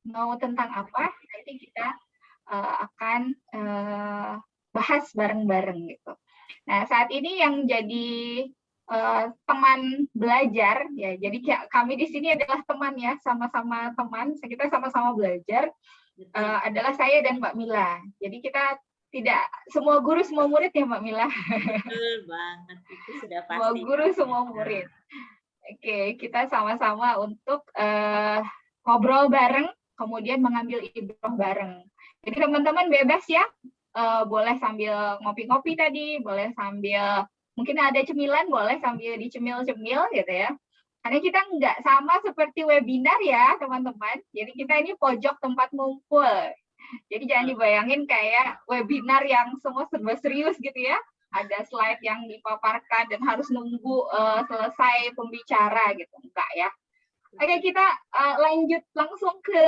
mau tentang apa, nanti kita akan bahas bareng-bareng gitu. Nah, saat ini yang jadi teman belajar ya, jadi kami di sini adalah teman ya, sama-sama teman, kita sama-sama belajar, adalah saya dan Mbak Mila. Jadi kita tidak semua guru semua murid ya Mbak Mila. Betul banget, itu sudah Semua pasti. guru semua murid. Oke, kita sama-sama untuk ngobrol bareng, kemudian mengambil ibrah bareng. Jadi teman-teman bebas ya, boleh sambil ngopi-ngopi tadi, boleh sambil mungkin ada cemilan, boleh sambil dicemil-cemil gitu ya. Karena kita nggak sama seperti webinar ya teman-teman. Jadi kita ini pojok tempat ngumpul. Jadi jangan dibayangin kayak webinar yang semua serba serius gitu ya. Ada slide yang dipaparkan dan harus nunggu selesai pembicara gitu. Enggak ya. Oke, kita lanjut langsung ke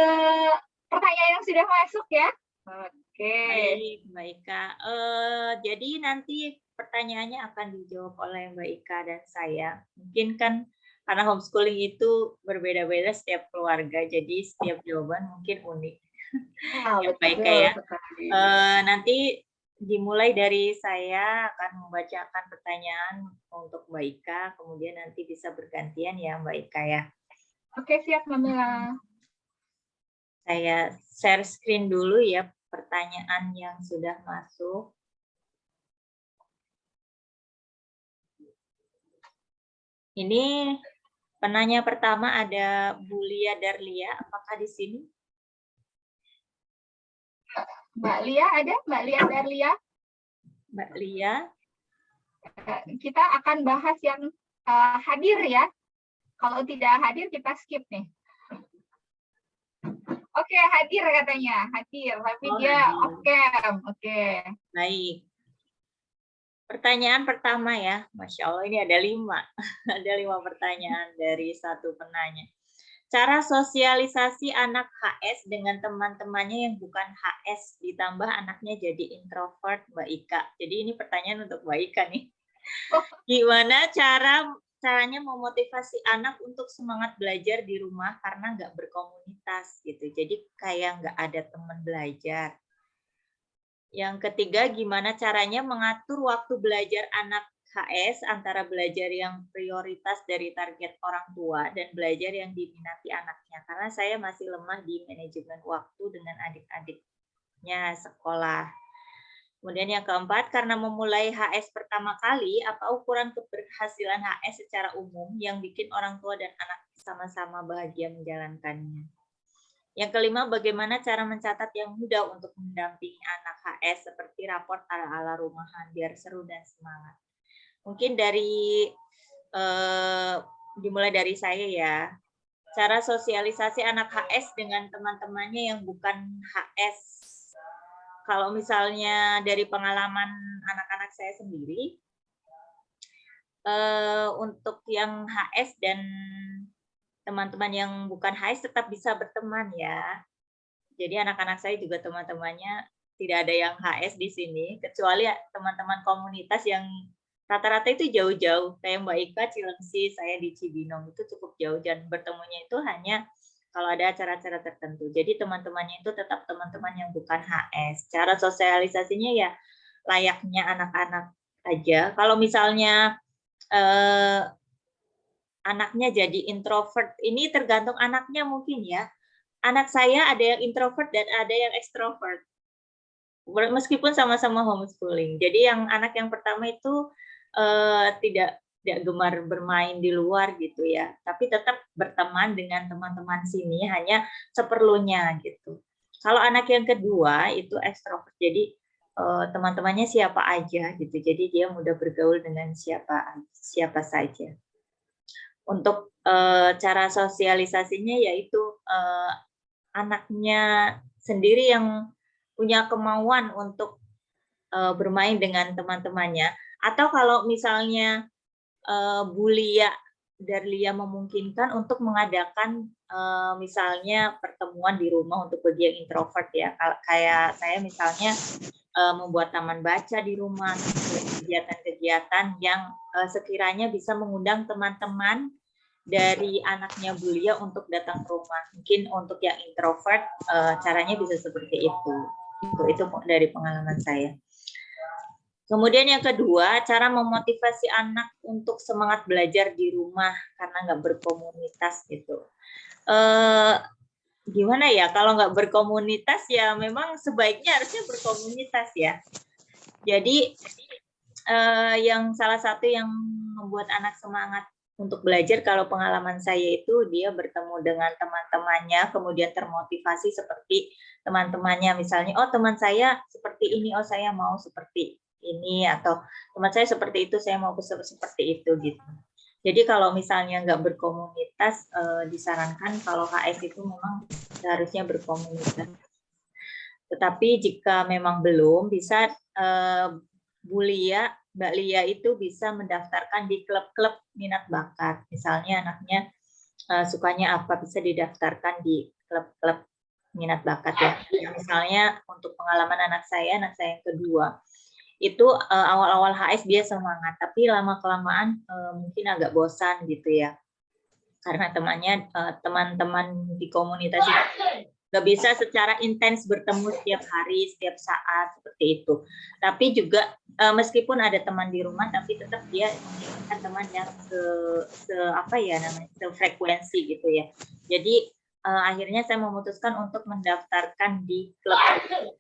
pertanyaan yang sudah masuk ya. Oke. Baik, Mbak Ika. Jadi nanti pertanyaannya akan dijawab oleh Mbak Ika dan saya. Mungkin kan karena homeschooling itu berbeda-beda setiap keluarga, jadi setiap jawaban mungkin unik. Ya, Mbak Ika ya. Nanti dimulai dari saya akan membacakan pertanyaan untuk Mbak Ika, kemudian nanti bisa bergantian ya Mbak Ika ya. Oke, siap Mbak Mila. Saya share screen dulu ya pertanyaan yang sudah masuk. Ini penanya pertama ada Bulia Darlia, apakah di sini? Mbak Lia ada? Mbak Lia Darlia? Mbak Lia. Kita akan bahas yang hadir ya. Kalau tidak hadir kita skip nih. Oke, hadir katanya. Hadir, tapi dia off-cam. Oke. Baik. Pertanyaan pertama ya. Masya Allah ini ada 5. Ada 5 pertanyaan dari satu penanya. Cara sosialisasi anak HS dengan teman-temannya yang bukan HS, ditambah anaknya jadi introvert, Mbak Ika. Jadi ini pertanyaan untuk Mbak Ika nih. Gimana caranya memotivasi anak untuk semangat belajar di rumah karena nggak berkomunitas gitu. Jadi kayak nggak ada teman belajar. Yang ketiga, gimana caranya mengatur waktu belajar anak HS antara belajar yang prioritas dari target orang tua dan belajar yang diminati anaknya. Karena saya masih lemah di manajemen waktu dengan adik-adiknya sekolah. Kemudian yang keempat, karena memulai HS pertama kali, apa ukuran keberhasilan HS secara umum yang bikin orang tua dan anak sama-sama bahagia menjalankannya. Yang kelima, bagaimana cara mencatat yang mudah untuk mendampingi anak HS seperti raport ala-ala rumahan biar seru dan semangat. Mungkin dimulai dari saya ya. Cara sosialisasi anak HS dengan teman-temannya yang bukan HS. Kalau misalnya dari pengalaman anak-anak saya sendiri, untuk yang HS dan teman-teman yang bukan HS tetap bisa berteman ya. Jadi anak-anak saya juga teman-temannya tidak ada yang HS di sini, kecuali teman-teman komunitas yang rata-rata itu jauh-jauh. Kayak Mbak Ika Cilengsi, saya di Cibinong itu cukup jauh dan bertemunya itu hanya kalau ada acara-acara tertentu. Jadi teman-temannya itu tetap teman-teman yang bukan HS. Cara sosialisasinya ya layaknya anak-anak aja. Kalau misalnya anaknya jadi introvert, ini tergantung anaknya mungkin ya. Anak saya ada yang introvert dan ada yang ekstrovert. Meskipun sama-sama homeschooling. Jadi yang anak yang pertama itu tidak gemar bermain di luar gitu ya, tapi tetap berteman dengan teman-teman sini hanya seperlunya gitu. Kalau anak yang kedua itu ekstrovert, jadi teman-temannya siapa aja gitu. Jadi dia mudah bergaul dengan siapa saja. Untuk cara sosialisasinya yaitu anaknya sendiri yang punya kemauan untuk bermain dengan teman-temannya. Atau kalau misalnya Bulia Darlia memungkinkan untuk mengadakan misalnya pertemuan di rumah untuk bagi yang introvert ya. Kayak saya misalnya membuat taman baca di rumah, kegiatan-kegiatan yang sekiranya bisa mengundang teman-teman dari anaknya Bulia untuk datang ke rumah. Mungkin untuk yang introvert caranya bisa seperti itu. Itu dari pengalaman saya. Kemudian yang kedua, cara memotivasi anak untuk semangat belajar di rumah karena nggak berkomunitas gitu. Gimana ya, kalau nggak berkomunitas ya memang sebaiknya harusnya berkomunitas ya. Jadi yang salah satu yang membuat anak semangat untuk belajar, kalau pengalaman saya itu dia bertemu dengan teman-temannya, kemudian termotivasi seperti teman-temannya, misalnya, oh teman saya seperti ini, oh saya mau seperti ini, atau teman saya seperti itu, saya mau seperti itu gitu. Jadi kalau misalnya nggak berkomunitas, disarankan kalau HS itu memang seharusnya berkomunitas. Tetapi jika memang belum, bisa Mbak Lia itu bisa mendaftarkan di klub-klub minat bakat. Misalnya anaknya sukanya apa, bisa didaftarkan di klub-klub minat bakat ya. Misalnya untuk pengalaman anak saya yang kedua, itu awal-awal HS dia semangat, tapi lama-kelamaan mungkin agak bosan gitu ya. Karena teman-teman di komunitas itu nggak bisa secara intens bertemu setiap hari, setiap saat seperti itu. Tapi juga meskipun ada teman di rumah, tapi tetap dia memiliki teman yang sefrekuensi gitu ya. Jadi akhirnya saya memutuskan untuk mendaftarkan di klub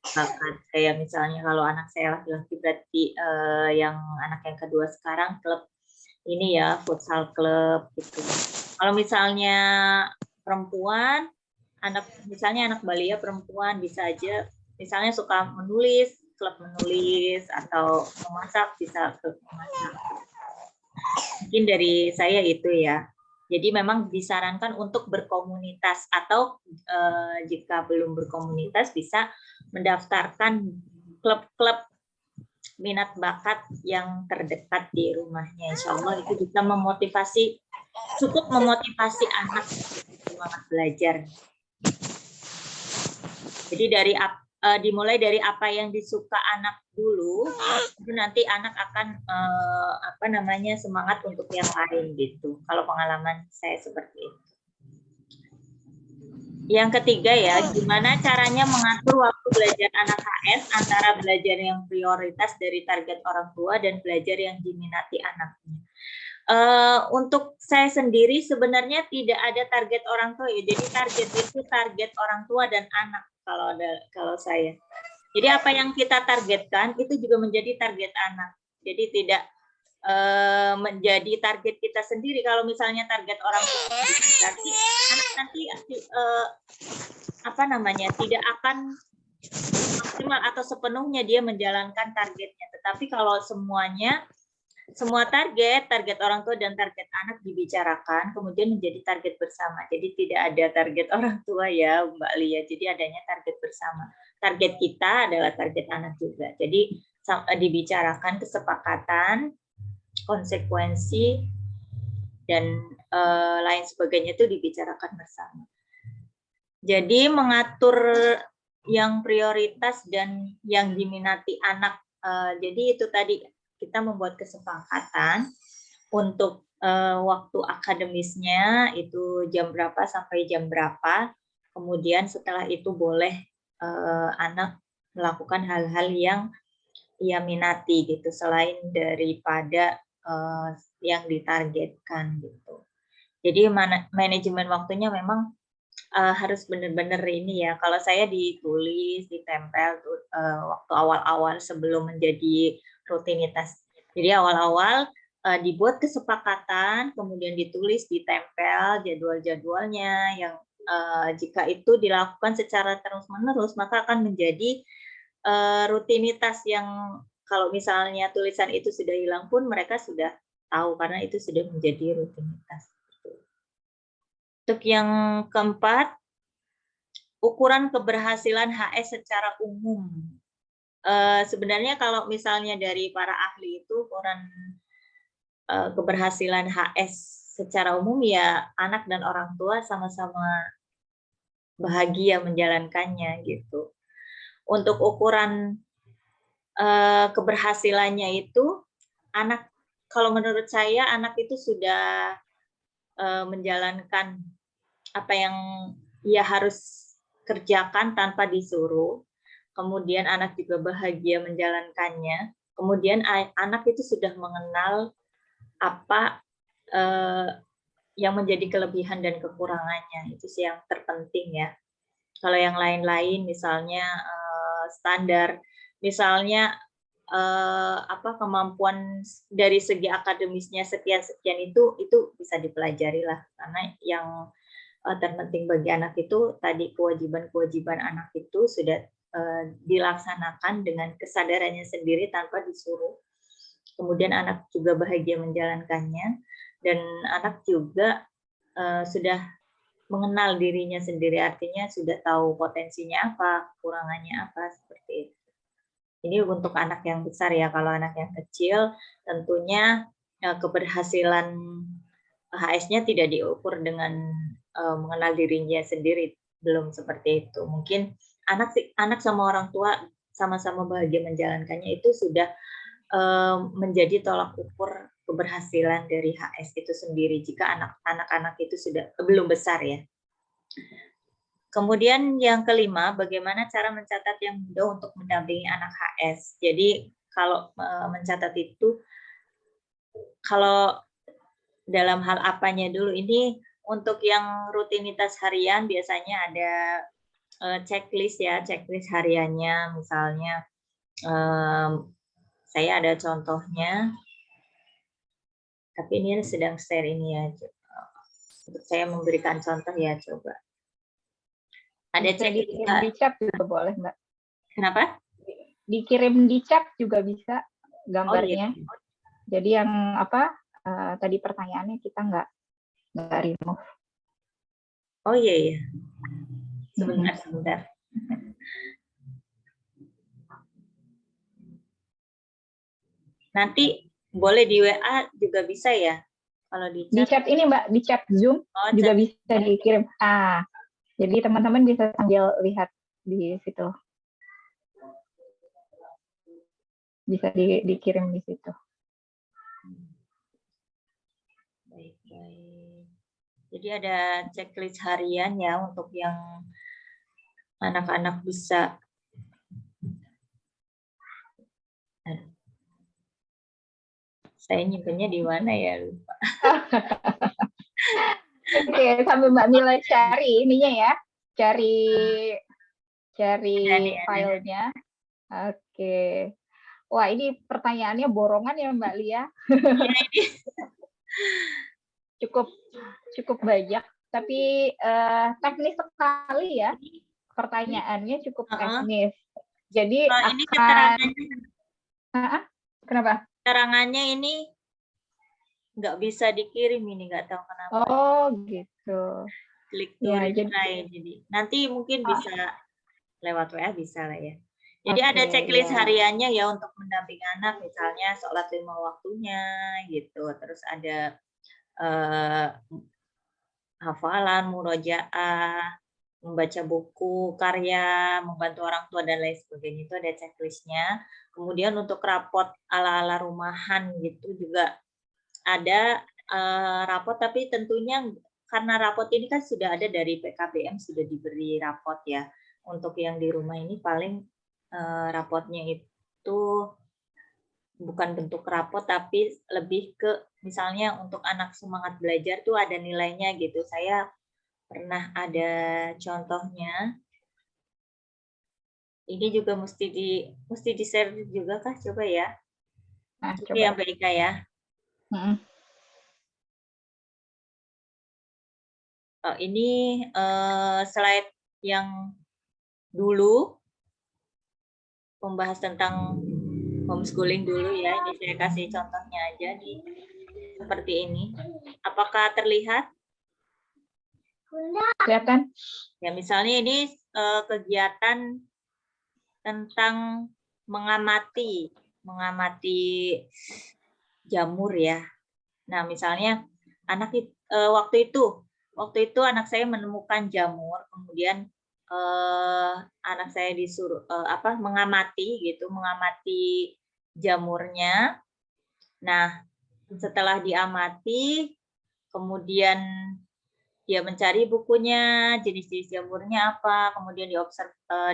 bakat. Kayak misalnya kalau anak saya laki-laki berarti yang anak yang kedua sekarang klub ini ya, futsal club gitu. Kalau misalnya perempuan, misalnya anak balia perempuan bisa aja, misalnya suka menulis, klub menulis, atau memasak bisa klub memasak. Mungkin dari saya itu ya. Jadi memang disarankan untuk berkomunitas, atau jika belum berkomunitas bisa mendaftarkan klub-klub minat bakat yang terdekat di rumahnya. Insya Allah itu bisa cukup memotivasi anak semangat belajar. Jadi dimulai dari apa yang disuka anak dulu, itu nanti anak akan semangat untuk yang lain gitu. Kalau pengalaman saya seperti itu. Yang ketiga ya, gimana caranya mengatur waktu belajar anak HS antara belajar yang prioritas dari target orang tua dan belajar yang diminati anaknya. Untuk saya sendiri sebenarnya tidak ada target orang tua ya. Jadi target itu target orang tua dan anak kalau saya. Jadi apa yang kita targetkan itu juga menjadi target anak. Jadi tidak menjadi target kita sendiri. Kalau misalnya target orang tua, berarti anak nanti tidak akan maksimal atau sepenuhnya dia menjalankan targetnya. Tetapi kalau semua target orang tua dan target anak dibicarakan, kemudian menjadi target bersama. Jadi tidak ada target orang tua ya, Mbak Lia. Jadi adanya target bersama. Target kita adalah target anak juga. Jadi dibicarakan kesepakatan, konsekuensi, dan lain sebagainya itu dibicarakan bersama. Jadi mengatur yang prioritas dan yang diminati anak. Jadi itu tadi kita membuat kesepakatan untuk waktu akademisnya itu jam berapa sampai jam berapa. Kemudian setelah itu boleh anak melakukan hal-hal yang ia minati gitu, selain daripada yang ditargetkan gitu. Jadi manajemen waktunya memang harus benar-benar ini ya. Kalau saya ditulis, ditempel waktu awal-awal sebelum menjadi rutinitas. Jadi awal-awal dibuat kesepakatan, kemudian ditulis, ditempel jadwal-jadwalnya yang jika itu dilakukan secara terus-menerus maka akan menjadi rutinitas yang kalau misalnya tulisan itu sudah hilang pun mereka sudah tahu karena itu sudah menjadi rutinitas. Untuk yang keempat, ukuran keberhasilan HS secara umum. Sebenarnya kalau misalnya dari para ahli itu ukuran keberhasilan HS secara umum ya anak dan orang tua sama-sama bahagia menjalankannya gitu. Untuk ukuran keberhasilannya itu anak, kalau menurut saya anak itu sudah menjalankan apa yang ia harus kerjakan tanpa disuruh. Kemudian anak juga bahagia menjalankannya. Kemudian anak itu sudah mengenal apa yang menjadi kelebihan dan kekurangannya. Itu sih yang terpenting ya. Kalau yang lain-lain misalnya standar, misalnya kemampuan dari segi akademisnya sekian itu bisa dipelajari lah, karena yang terpenting bagi anak itu tadi kewajiban anak itu sudah dilaksanakan dengan kesadarannya sendiri tanpa disuruh. Kemudian anak juga bahagia menjalankannya, dan anak juga sudah mengenal dirinya sendiri, artinya sudah tahu potensinya apa, kekurangannya apa, seperti itu. Ini untuk anak yang besar ya. Kalau anak yang kecil tentunya keberhasilan HS-nya tidak diukur dengan mengenal dirinya sendiri, belum seperti itu. Mungkin anak sama orang tua sama-sama bahagia menjalankannya itu sudah menjadi tolak ukur keberhasilan dari HS itu sendiri jika anak-anak itu sudah belum besar ya. Kemudian yang kelima, bagaimana cara mencatat yang mudah untuk mendampingi anak HS. Jadi kalau mencatat itu, kalau dalam hal apanya dulu, ini untuk yang rutinitas harian biasanya ada checklist ya, checklist hariannya. Misalnya saya ada contohnya, tapi ini sedang share ini ya. Untuk saya memberikan contoh ya, coba. Ada dikirim di chat juga boleh, Mbak. Kenapa? Dikirim di chat juga bisa gambarnya. Oh, iya. Jadi yang tadi pertanyaannya kita nggak remove. Oh iya ya. Sebentar. Nanti boleh di WA juga bisa ya? Kalau di chat ini Mbak, di chat Zoom juga bisa dikirim. Jadi teman-teman bisa sambil lihat di situ. Bisa dikirim di situ. Baik. Jadi ada checklist harian ya untuk yang anak-anak bisa. Saya nyimpennya di mana ya, lupa. Oke, sambil Mbak Mila cari ininya ya. Cari filenya. Oke. Wah, ini pertanyaannya borongan ya Mbak Lia. Cukup banyak, tapi teknis sekali ya. Pertanyaannya cukup teknis. Jadi ini keterangannya. Kenapa? Keterangannya ini nggak bisa dikirim, ini nggak tahu kenapa. Oh gitu. Klik to reply. Jadi nanti mungkin bisa lewat WA bisa lah ya. Jadi ada checklist hariannya ya untuk mendampingi anak, misalnya sholat 5 waktunya gitu. Terus ada hafalan, murojaah, membaca buku, karya, membantu orang tua dan lain sebagainya, itu ada checklistnya. Kemudian untuk rapot ala-ala rumahan gitu juga ada rapot, tapi tentunya karena rapot ini kan sudah ada dari PKBM, sudah diberi rapot ya. Untuk yang di rumah ini paling rapotnya itu bukan bentuk rapot, tapi lebih ke misalnya untuk anak semangat belajar tuh ada nilainya gitu. Saya pernah ada contohnya. Ini juga mesti di share juga kah? Coba ya. Coba ya Mbak Ika ya. Ini slide yang dulu membahas tentang homeschooling dulu ya. Ini saya kasih contohnya aja nih. Seperti ini. Apakah terlihat? Kelihatan? Ya, misalnya ini kegiatan tentang mengamati jamur ya. Nah, misalnya waktu itu anak saya menemukan jamur, kemudian anak saya disuruh mengamati jamurnya. Nah, setelah diamati, kemudian dia mencari bukunya, jenis-jenis jamurnya apa, kemudian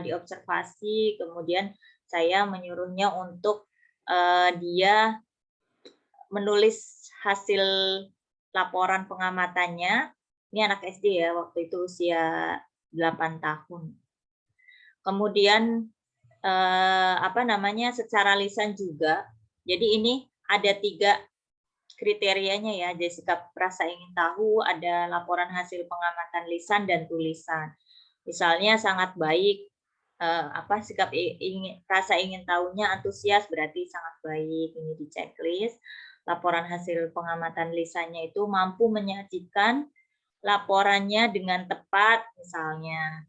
diobservasi, kemudian saya menyuruhnya untuk dia menulis hasil laporan pengamatannya. Ini anak SD ya, waktu itu usia 8 tahun. Kemudian secara lisan juga. Jadi ini ada 3 kriterianya ya, jadi sikap rasa ingin tahu, ada laporan hasil pengamatan lisan dan tulisan. Misalnya sangat baik, sikap rasa ingin tahunya antusias, berarti sangat baik, ini di checklist. Laporan hasil pengamatan lisannya itu mampu menyajikan laporannya dengan tepat, misalnya.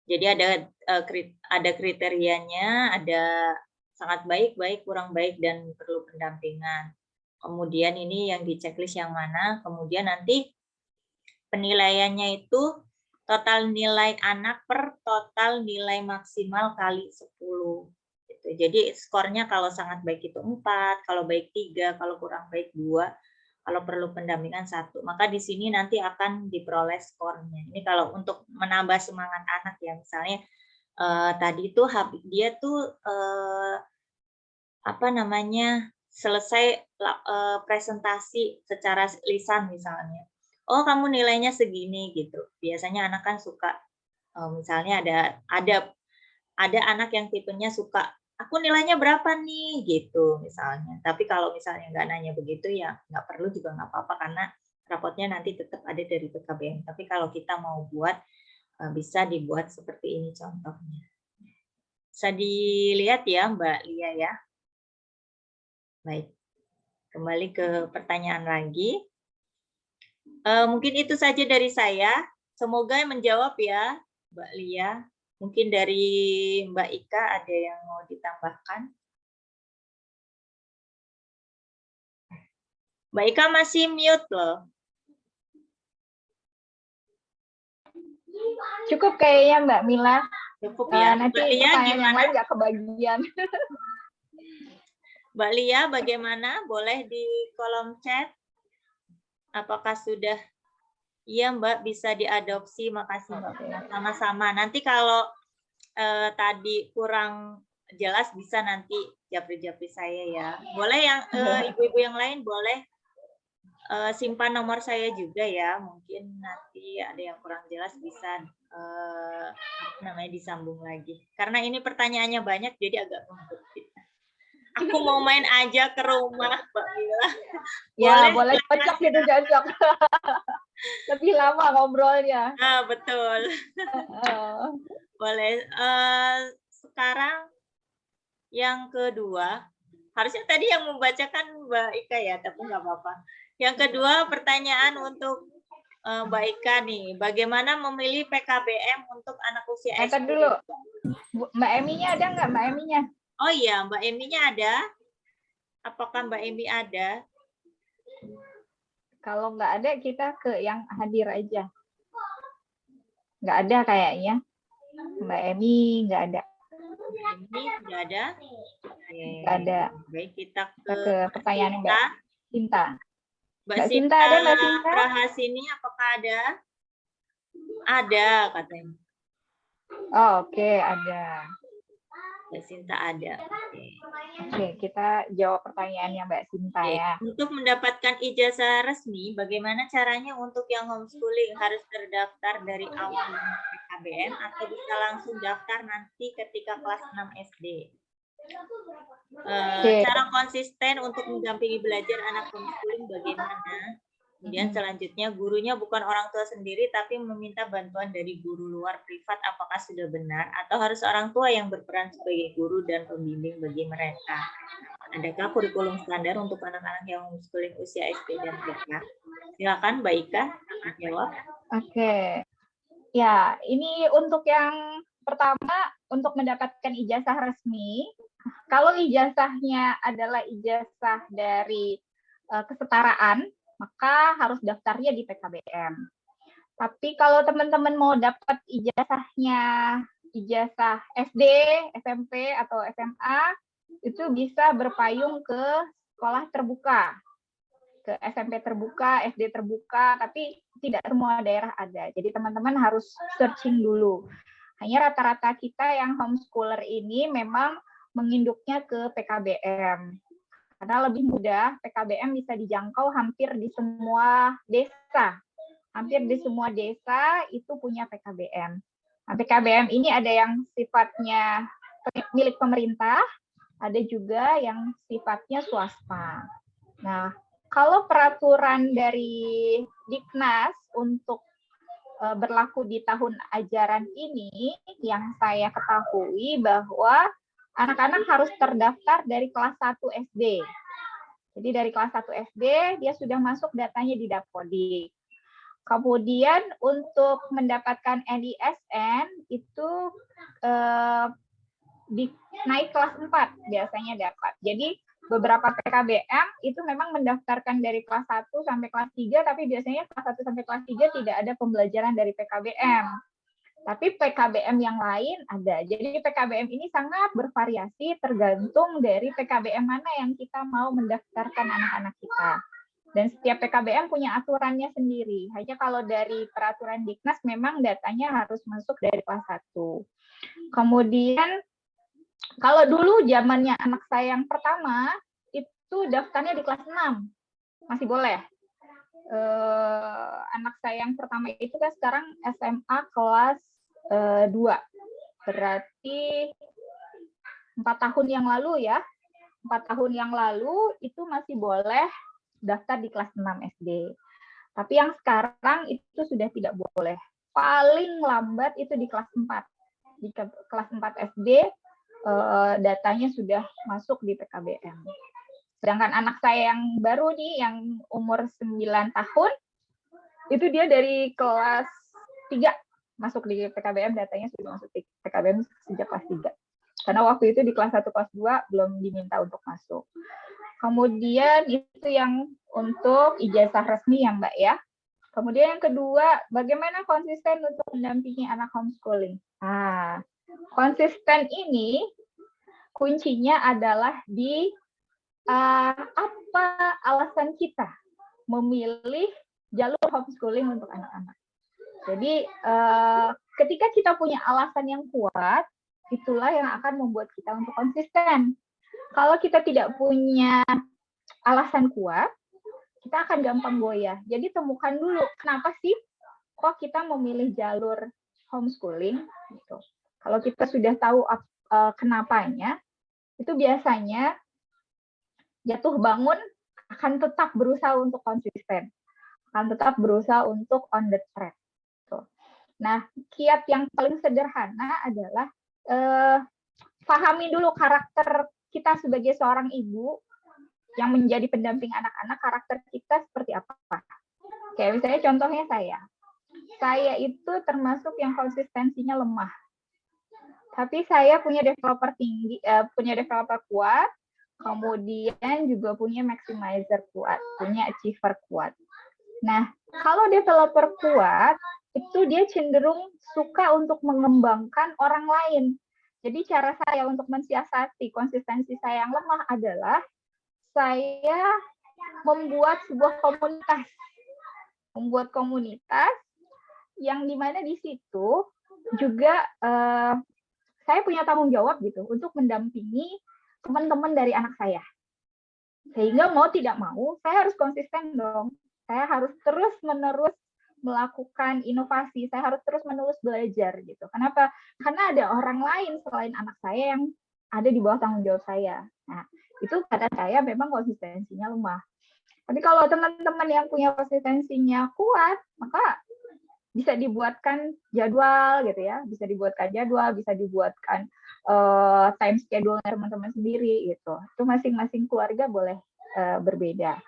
Jadi ada kriterianya, ada sangat baik, baik, kurang baik, dan perlu pendampingan. Kemudian ini yang di checklist yang mana, kemudian nanti penilaiannya itu total nilai anak per total nilai maksimal kali 10. Gitu. Jadi skornya kalau sangat baik itu 4, kalau baik 3, kalau kurang baik 2, kalau perlu pendampingan 1. Maka di sini nanti akan diperoleh skornya. Ini kalau untuk menambah semangat anak ya, misalnya tadi tuh dia tuh selesai presentasi secara lisan misalnya. Oh, kamu nilainya segini gitu. Biasanya anak kan suka misalnya ada anak yang tipenya suka, aku nilainya berapa nih gitu misalnya. Tapi kalau misalnya nggak nanya begitu ya nggak perlu juga nggak apa-apa karena rapotnya nanti tetap ada dari PKBM. Tapi kalau kita mau buat bisa dibuat seperti ini contohnya. Bisa dilihat ya Mbak Lia ya. Baik, kembali ke pertanyaan lagi. Mungkin itu saja dari saya. Semoga menjawab ya, Mbak Lia. Mungkin dari Mbak Ika ada yang mau ditambahkan. Mbak Ika masih mute loh. Cukup kayaknya Mbak Mila. Cukup ya. Nanti Mbak Lia pertanyaan gimana? yang lain nggak kebagian. Mbak Lia bagaimana? Boleh di kolom chat. Apakah sudah? Iya Mbak, bisa diadopsi. Makasih Mbak. Sama-sama. Nanti kalau tadi kurang jelas bisa nanti japri-japri saya ya. Boleh yang ibu-ibu yang lain boleh simpan nomor saya juga ya. Mungkin nanti ada yang kurang jelas bisa disambung lagi. Karena ini pertanyaannya banyak jadi agak numpuk. Aku mau main aja ke rumah, Mbak Mila. Ya, boleh cocok gitu, cocok. Lebih lama ngobrolnya. Ah, betul. Boleh. Sekarang yang kedua, harusnya tadi yang membacakan Mbak Ika ya, tapi nggak apa-apa. Yang kedua, pertanyaan untuk Mbak Ika nih. Bagaimana memilih PKBM untuk anak usia SD? Dulu. Mbak Eminya ada nggak, Mbak Eminya? Oh iya, Mbak Eminya ada. Apakah Mbak Emi ada? Kalau nggak ada, kita ke yang hadir aja. Nggak ada kayaknya. Mbak Emi nggak ada. Mbak Emi nggak ada? Nggak ada. Baik, kita ke pertanyaan Mbak Sinta. Mbak Sinta ada, Mbak Sinta? Prahasini, apakah ada? Ada, katanya. Oh, oke, ada. Mbak Sinta ada. Oke, kita jawab pertanyaannya Mbak Sinta ya. Untuk mendapatkan ijazah resmi, bagaimana caranya untuk yang homeschooling? Harus terdaftar dari awal PKBM atau bisa langsung daftar nanti ketika kelas 6 SD? Cara konsisten untuk mendampingi belajar anak homeschooling bagaimana? Kemudian selanjutnya, gurunya bukan orang tua sendiri, tapi meminta bantuan dari guru luar privat, apakah sudah benar? Atau harus orang tua yang berperan sebagai guru dan pembimbing bagi mereka? Adakah kurikulum standar untuk anak-anak yang homeschooling usia SD dan TK? Silakan Mbak Ika jawab. Oke. Ya, ini untuk yang pertama, untuk mendapatkan ijazah resmi. Kalau ijazahnya adalah ijazah dari kesetaraan, maka harus daftarnya di PKBM. Tapi kalau teman-teman mau dapat ijazahnya, ijazah SD, SMP, atau SMA, itu bisa berpayung ke sekolah terbuka. ke SMP terbuka, SD terbuka, tapi tidak semua daerah ada. Jadi teman-teman harus searching dulu. Hanya rata-rata kita yang homeschooler ini memang menginduknya ke PKBM. Karena lebih mudah, PKBM bisa dijangkau hampir di semua desa. Hampir di semua desa itu punya PKBM. Nah, PKBM ini ada yang sifatnya milik pemerintah, ada juga yang sifatnya swasta. Nah, kalau peraturan dari Diknas untuk berlaku di tahun ajaran ini, yang saya ketahui bahwa anak-anak harus terdaftar dari kelas 1 SD. Jadi dari kelas 1 SD dia sudah masuk datanya di Dapodik. Kemudian untuk mendapatkan NISN itu naik kelas 4 biasanya dapat. Jadi beberapa PKBM itu memang mendaftarkan dari kelas 1 sampai kelas 3, tapi biasanya kelas 1 sampai kelas 3 tidak ada pembelajaran dari PKBM. Tapi PKBM yang lain ada. Jadi PKBM ini sangat bervariasi tergantung dari PKBM mana yang kita mau mendaftarkan anak-anak kita. Dan setiap PKBM punya aturannya sendiri. Hanya kalau dari peraturan Diknas memang datanya harus masuk dari kelas 1. Kemudian kalau dulu zamannya anak saya yang pertama, itu daftarnya di kelas 6. Masih boleh. Anak saya yang pertama itu kan sekarang SMA kelas 2. Berarti 4 tahun yang lalu ya. 4 tahun yang lalu itu masih boleh daftar di kelas 6 SD. Tapi yang sekarang itu sudah tidak boleh. Paling lambat itu di kelas 4. Di kelas 4 SD datanya sudah masuk di PKBM. Sedangkan anak saya yang baru nih, yang umur 9 tahun, itu dia dari kelas 3 masuk di PKBM, datanya sudah masuk di PKBM sejak kelas 3. Karena waktu itu di kelas 1, kelas 2 belum diminta untuk masuk. Kemudian itu yang untuk ijazah resmi ya Mbak ya. Kemudian yang kedua, bagaimana konsisten untuk mendampingi anak homeschooling? Nah, konsisten ini kuncinya adalah di apa alasan kita memilih jalur homeschooling untuk anak-anak. Jadi ketika kita punya alasan yang kuat, itulah yang akan membuat kita untuk konsisten. Kalau kita tidak punya alasan kuat, kita akan gampang goyah. Jadi temukan dulu kenapa sih kok kita memilih jalur homeschooling gitu. Kalau kita sudah tahu kenapanya, itu biasanya jatuh bangun akan tetap berusaha untuk konsisten, akan tetap berusaha untuk on the track. Nah, kiat yang paling sederhana adalah pahami dulu karakter kita sebagai seorang ibu yang menjadi pendamping anak-anak, karakter kita seperti apa. Kayak misalnya contohnya saya itu termasuk yang konsistensinya lemah. Tapi saya punya developer tinggi, punya developer kuat, kemudian juga punya maximizer kuat, punya achiever kuat. Nah, kalau developer kuat, itu dia cenderung suka untuk mengembangkan orang lain. Jadi cara saya untuk mensiasati konsistensi saya yang lemah adalah saya membuat sebuah komunitas. Membuat komunitas yang dimana di situ juga saya punya tanggung jawab gitu untuk mendampingi teman-teman dari anak saya. Sehingga mau tidak mau, saya harus konsisten dong. Saya harus terus-menerus melakukan inovasi, saya harus terus-menerus belajar gitu. Kenapa? Karena ada orang lain selain anak saya yang ada di bawah tanggung jawab saya. Nah, itu kata saya memang konsistensinya lemah. Tapi kalau teman-teman yang punya konsistensinya kuat, maka bisa dibuatkan jadwal gitu ya, bisa dibuatkan jadwal, bisa dibuatkan time schedule teman-teman sendiri gitu. Itu masing-masing keluarga boleh berbeda.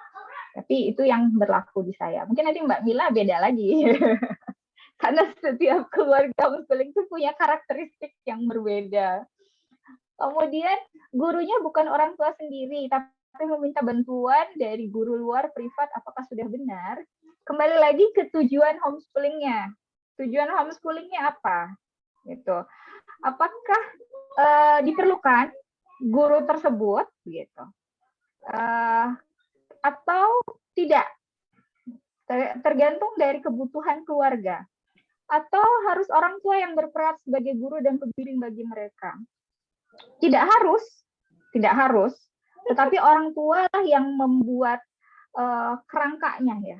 Tapi itu yang berlaku di saya. Mungkin nanti Mbak Mila beda lagi. Karena setiap keluarga homeschooling itu punya karakteristik yang berbeda. Kemudian gurunya bukan orang tua sendiri, tapi meminta bantuan dari guru luar privat apakah sudah benar. Kembali lagi ke tujuan homeschoolingnya. Tujuan homeschoolingnya apa? Gitu. Apakah diperlukan guru tersebut? Gitu. Atau Tidak, tergantung dari kebutuhan keluarga. Atau harus orang tua yang berperan sebagai guru dan pembimbing bagi mereka. Tidak harus, tetapi orang tua yang membuat kerangkanya ya,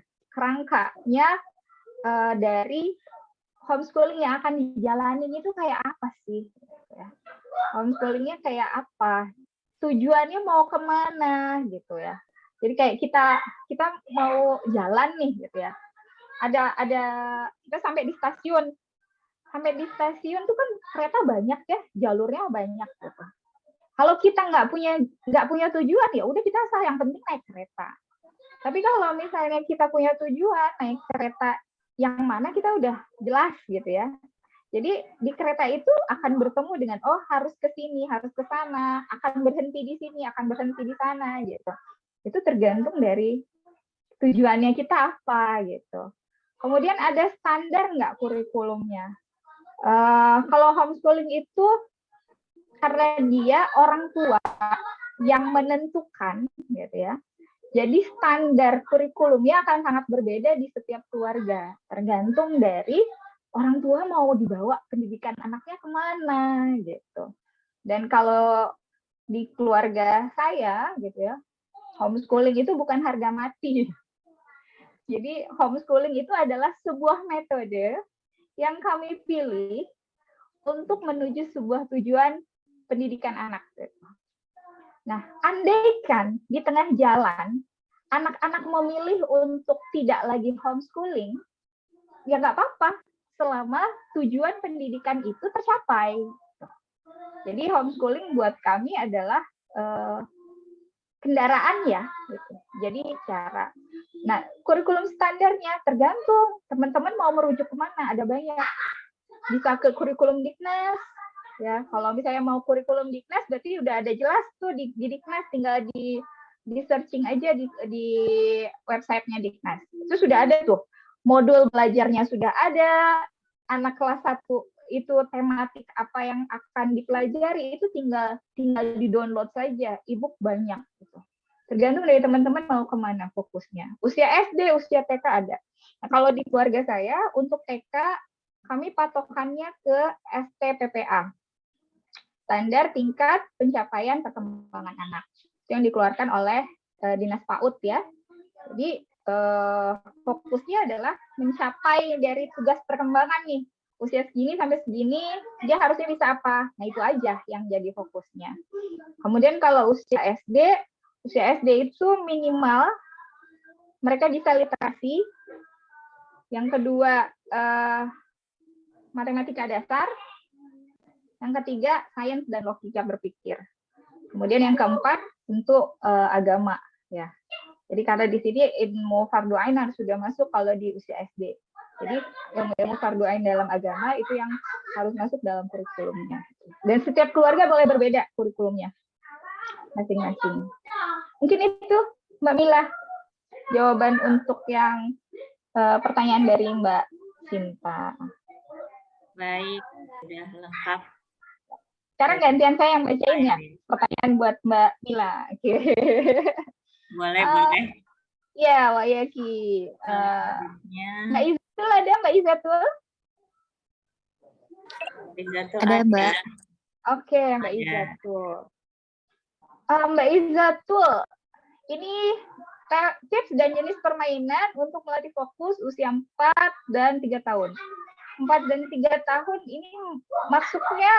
dari homeschooling yang akan dijalanin itu kayak apa sih? Homeschoolingnya kayak apa? Tujuannya mau kemana gitu ya? Jadi kayak kita mau jalan nih gitu ya. Ada kita sampai di stasiun. Sampai di stasiun tuh kan kereta banyak ya, jalurnya banyak gitu. Kalau kita nggak punya tujuan ya udah kita asal yang penting naik kereta. Tapi kalau misalnya kita punya tujuan naik kereta yang mana kita udah jelas gitu ya. Jadi di kereta itu akan bertemu dengan harus ke sini, harus ke sana, akan berhenti di sini, akan berhenti di sana gitu. Itu tergantung dari tujuannya kita apa gitu. Kemudian ada standar nggak kurikulumnya? Kalau homeschooling itu karena dia orang tua yang menentukan gitu ya. Jadi standar kurikulumnya akan sangat berbeda di setiap keluarga, tergantung dari orang tua mau dibawa pendidikan anaknya kemana gitu. Dan kalau di keluarga saya gitu ya, homeschooling itu bukan harga mati. Jadi homeschooling itu adalah sebuah metode yang kami pilih untuk menuju sebuah tujuan pendidikan anak. Nah, andaikan di tengah jalan anak-anak memilih untuk tidak lagi homeschooling, ya nggak apa-apa selama tujuan pendidikan itu tercapai. Jadi homeschooling buat kami adalah kendaraan ya. Gitu. Jadi cara. Nah, kurikulum standarnya tergantung teman-teman mau merujuk kemana, ada banyak. Bisa ke kurikulum Diknas, ya kalau misalnya mau kurikulum Diknas berarti udah ada jelas tuh di Diknas, tinggal di searching aja di websitenya Diknas. Itu sudah ada tuh modul belajarnya, sudah ada anak kelas 1 itu tematik apa yang akan dipelajari itu tinggal di download saja, ebook banyak gitu. Tergantung dari teman-teman mau kemana fokusnya. Usia SD, usia TK ada. Nah, kalau di keluarga saya untuk TK kami patokannya ke STPPA, standar tingkat pencapaian perkembangan anak, yang dikeluarkan oleh Dinas PAUD ya. Jadi fokusnya adalah mencapai dari tugas perkembangan nih, usia segini sampai segini dia harusnya bisa apa. Nah itu aja yang jadi fokusnya. Kemudian kalau usia SD itu minimal mereka bisa literasi. Yang kedua matematika dasar, yang ketiga sains dan logika berpikir. Kemudian yang keempat untuk agama ya. Jadi karena di sini ilmu fardu ain harus sudah masuk kalau di usia SD. Jadi ilmu fardu ain dalam agama itu yang harus masuk dalam kurikulumnya. Dan setiap keluarga boleh berbeda kurikulumnya masing-masing. Mungkin itu Mbak Mila jawaban untuk yang pertanyaan dari Mbak Cinta. Baik, sudah lengkap. Sekarang gantian saya yang bacain ya, pertanyaan buat Mbak Mila. Boleh, boleh. Ya, Wayaki. Mbak Izatul ada, Mbak Izatul? Ada, Mbak. Oke, Mbak Izatul. Mbak Izatul, ini tips dan jenis permainan untuk melatih fokus usia 4 dan 3 tahun. 4 dan 3 tahun ini maksudnya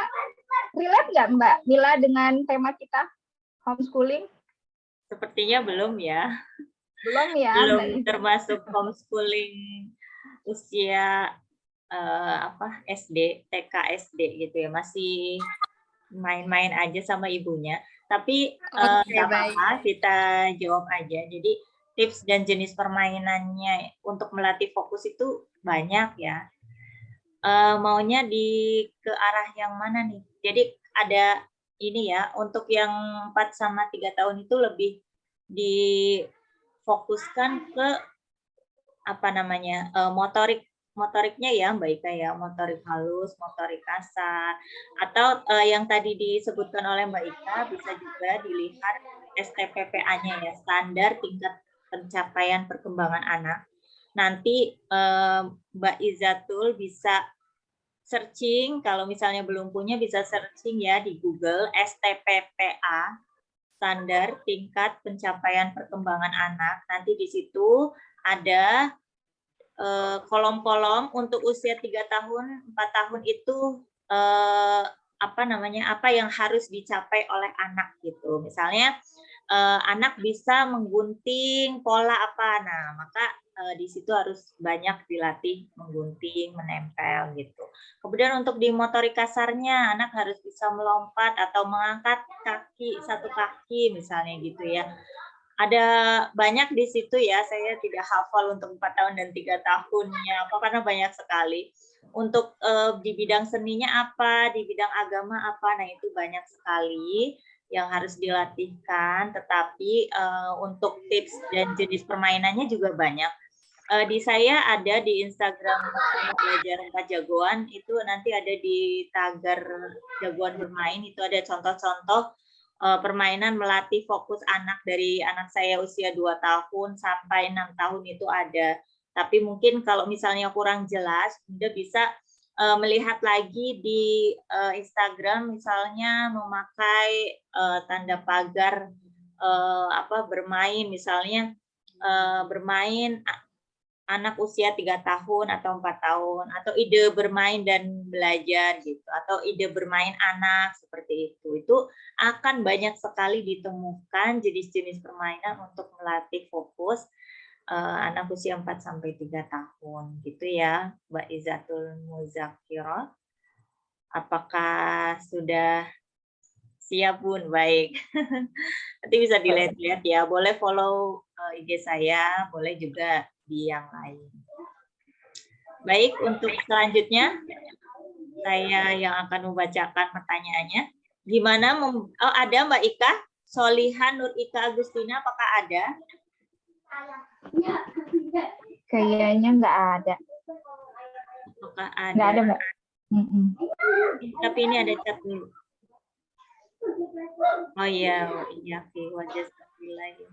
relate nggak Mbak Mila dengan tema kita homeschooling? Sepertinya belum ya. Belum ya. Belum termasuk homeschooling usia SD, TK, SD gitu ya. Masih main-main aja sama ibunya. Tapi nggak apa-apa, kita jawab aja. Jadi tips dan jenis permainannya untuk melatih fokus itu banyak ya. Maunya ke arah yang mana nih? Jadi ada ini ya, untuk yang 4 sama 3 tahun itu lebih difokuskan ke apa namanya? Motoriknya ya Mbak Ika ya, motorik halus, motorik kasar, atau yang tadi disebutkan oleh Mbak Ika bisa juga dilihat STPPA-nya ya, standar tingkat Pencapaian Perkembangan Anak. Nanti Mbak Izatul bisa searching, kalau misalnya belum punya bisa searching ya di Google STPPA, Standar Tingkat Pencapaian Perkembangan Anak. Nanti di situ ada kolom-kolom untuk usia 3 tahun, 4 tahun itu apa yang harus dicapai oleh anak gitu. Misalnya anak bisa menggunting pola apa, nah maka di situ harus banyak dilatih menggunting, menempel gitu. Kemudian untuk di motorik kasarnya anak harus bisa melompat atau mengangkat satu kaki misalnya gitu ya. Ada banyak di situ ya, saya tidak hafal untuk 4 tahun dan 3 tahunnya, karena banyak sekali. Untuk di bidang seninya apa, di bidang agama apa, nah itu banyak sekali yang harus dilatihkan, tetapi untuk tips dan jenis permainannya juga banyak. Di saya ada di Instagram Belajar 4 Jagoan, itu nanti ada di tagar Jagoan Bermain, itu ada contoh-contoh permainan melatih fokus anak dari anak saya usia 2 tahun sampai 6 tahun itu ada. Tapi mungkin kalau misalnya kurang jelas, Bunda bisa melihat lagi di Instagram misalnya memakai tanda pagar bermain, misalnya bermain anak usia 3 tahun atau 4 tahun, atau ide bermain dan belajar gitu, atau ide bermain anak seperti itu. Itu akan banyak sekali ditemukan jenis-jenis permainan untuk melatih fokus anak usia 4 sampai 3 tahun gitu ya, Mbak Izatul Muzakirah. Apakah sudah siap, Bun? Baik. Nanti bisa dilihat-lihat ya. Boleh follow IG saya, boleh juga di yang lain. Baik, untuk selanjutnya saya yang akan membacakan pertanyaannya. Gimana? Ada Mbak Ika, Solihan Nur Ika Agustina, apakah ada? Kayaknya nggak ada. Apakah ada? Nggak ada, Mbak. Tapi ini ada chat dulu. Oh iya, wajah lagi.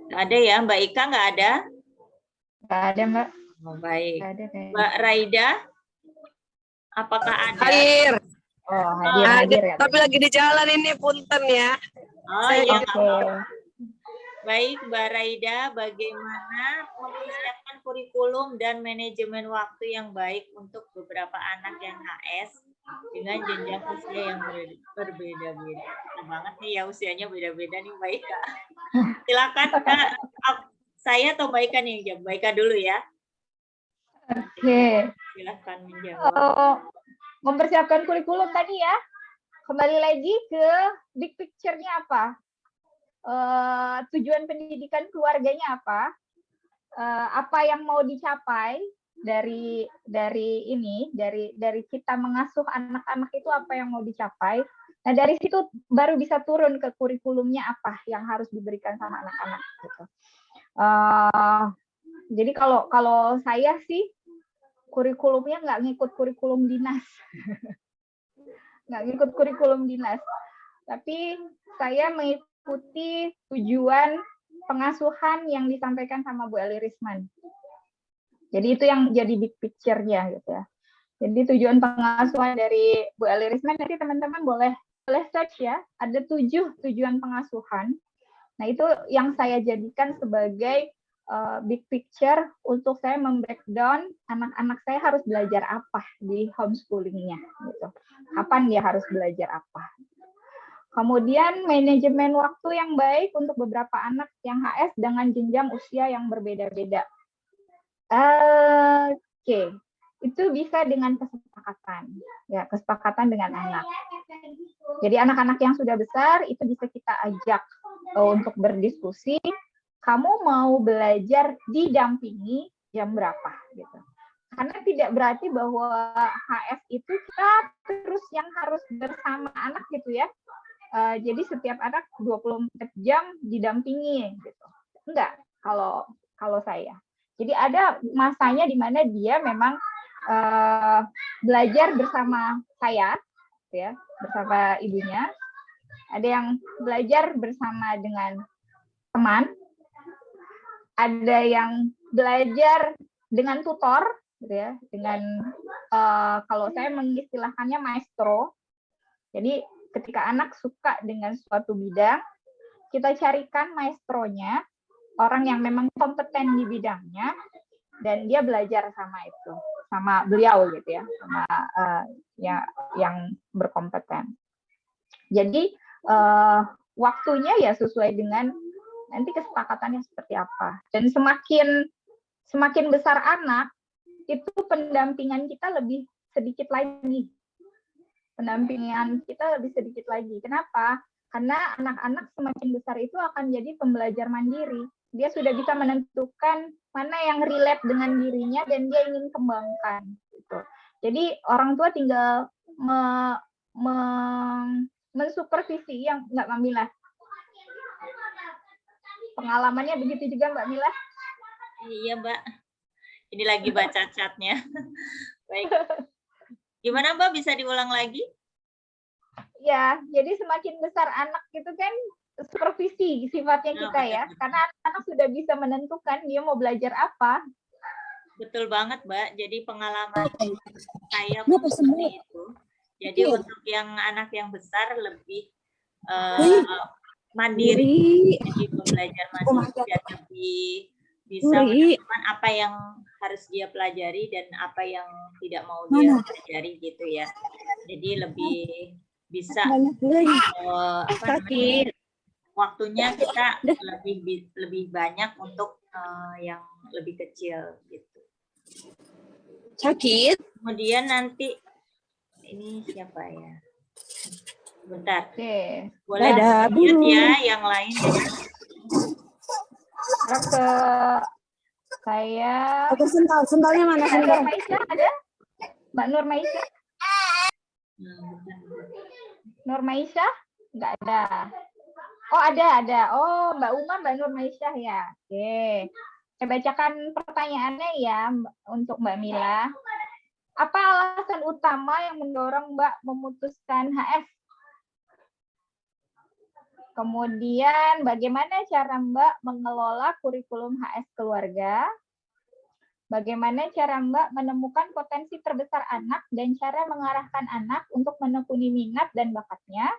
Nggak ada ya, Mbak Ika nggak ada? Nggak ada, Mbak. Oh, baik. Nggak ada, Mbak Raida, apakah ada? Hadir. Oh, hadir ya. Tapi lagi di jalan ini, punten ya. Oh iya. Okay. Baik, Mbak Raida, bagaimana mempersiapkan kurikulum dan manajemen waktu yang baik untuk beberapa anak yang HS dengan jenjang usia yang berbeda-beda? Banget nih ya, usianya beda-beda nih, Mbak Ika. Silakan, Kak. Saya atau Mbak Ika nih yang jawab? Mbak Ika dulu ya. Oke. Silakan menjawab. Mempersiapkan kurikulum tadi ya. Kembali lagi ke big picture-nya apa? Tujuan pendidikan keluarganya apa? Apa yang mau dicapai dari kita mengasuh anak-anak itu, apa yang mau dicapai? Nah, dari situ baru bisa turun ke kurikulumnya apa yang harus diberikan sama anak-anak gitu. Jadi kalau saya sih kurikulumnya nggak ngikut kurikulum dinas. Nggak ngikut kurikulum dinas. Tapi saya mengikuti tujuan pengasuhan yang disampaikan sama Bu Eli Risman. Jadi itu yang jadi big picture-nya gitu ya. Jadi tujuan pengasuhan dari Bu Eli Risman, nanti teman-teman boleh search ya. Ada 7 tujuan pengasuhan. Nah, itu yang saya jadikan sebagai big picture untuk saya membreakdown anak-anak saya harus belajar apa di homeschooling-nya gitu. Kapan dia harus belajar apa. Kemudian manajemen waktu yang baik untuk beberapa anak yang HS dengan jenjang usia yang berbeda-beda. Oke. Itu bisa dengan kesepakatan. Ya, kesepakatan dengan anak. Jadi anak-anak yang sudah besar itu bisa kita ajak untuk berdiskusi, kamu mau belajar didampingi jam berapa gitu. Karena tidak berarti bahwa HS itu kita terus yang harus bersama anak gitu ya. Jadi setiap anak 24 jam didampingi gitu. Enggak, kalau saya. Jadi ada masanya di mana dia memang belajar bersama saya, ya, bersama ibunya. Ada yang belajar bersama dengan teman, ada yang belajar dengan tutor, gitu ya, dengan kalau saya mengistilahkannya maestro. Jadi ketika anak suka dengan suatu bidang, kita carikan maestronya, orang yang memang kompeten di bidangnya, dan dia belajar sama beliau gitu ya, sama yang berkompeten. Jadi waktunya ya sesuai dengan nanti kesepakatannya seperti apa. Dan semakin besar anak, itu pendampingan kita lebih sedikit lagi. Kenapa? Karena anak-anak semakin besar itu akan jadi pembelajar mandiri. Dia sudah bisa menentukan mana yang relate dengan dirinya dan dia ingin kembangkan. Gitu. Jadi orang tua tinggal mensupervisi yang Mbak Mila. Pengalamannya begitu juga Mbak Mila? Iya Mbak. Ini lagi baca chatnya. Baik. Gimana Mbak, bisa diulang lagi? Ya, jadi semakin besar anak itu kan supervisi sifatnya kita ya. Karena anak-anak sudah bisa menentukan dia mau belajar apa. Betul banget Mbak. Jadi pengalaman saya pun seperti itu. Jadi untuk yang anak yang besar lebih mandiri, jadi belajar mandiri dan lebih bisa menentukan apa yang harus dia pelajari dan apa yang tidak mau dia pelajari gitu ya. Jadi lebih bisa waktunya kita lebih banyak untuk yang lebih kecil gitu. Sakit. Kemudian nanti ini siapa ya? Bentar. Oke. Boleh lanjut ya yang lain. Ke saya. Aku sentalnya mana? Mbak Maisha ada? Mbak Nur Maisha? Nur Maisha? Nggak ada. Oh ada. Oh Mbak Uma, Mbak Nur Maisha ya. Oke. Saya bacakan pertanyaannya ya untuk Mbak Mila. Apa alasan utama yang mendorong Mbak memutuskan HS? Kemudian bagaimana cara Mbak mengelola kurikulum HS keluarga? Bagaimana cara Mbak menemukan potensi terbesar anak dan cara mengarahkan anak untuk menekuni minat dan bakatnya?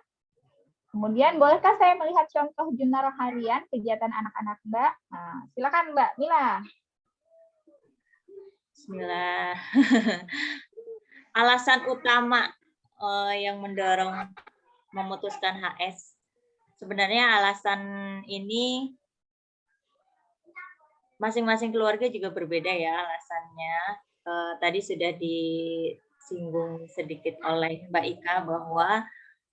Kemudian bolehkah saya melihat contoh jurnal harian kegiatan anak-anak Mbak? Nah, silakan Mbak Mila. Bismillah. Alasan utama yang mendorong memutuskan HS. Sebenarnya alasan ini masing-masing keluarga juga berbeda ya alasannya. Tadi sudah disinggung sedikit oleh Mbak Ika bahwa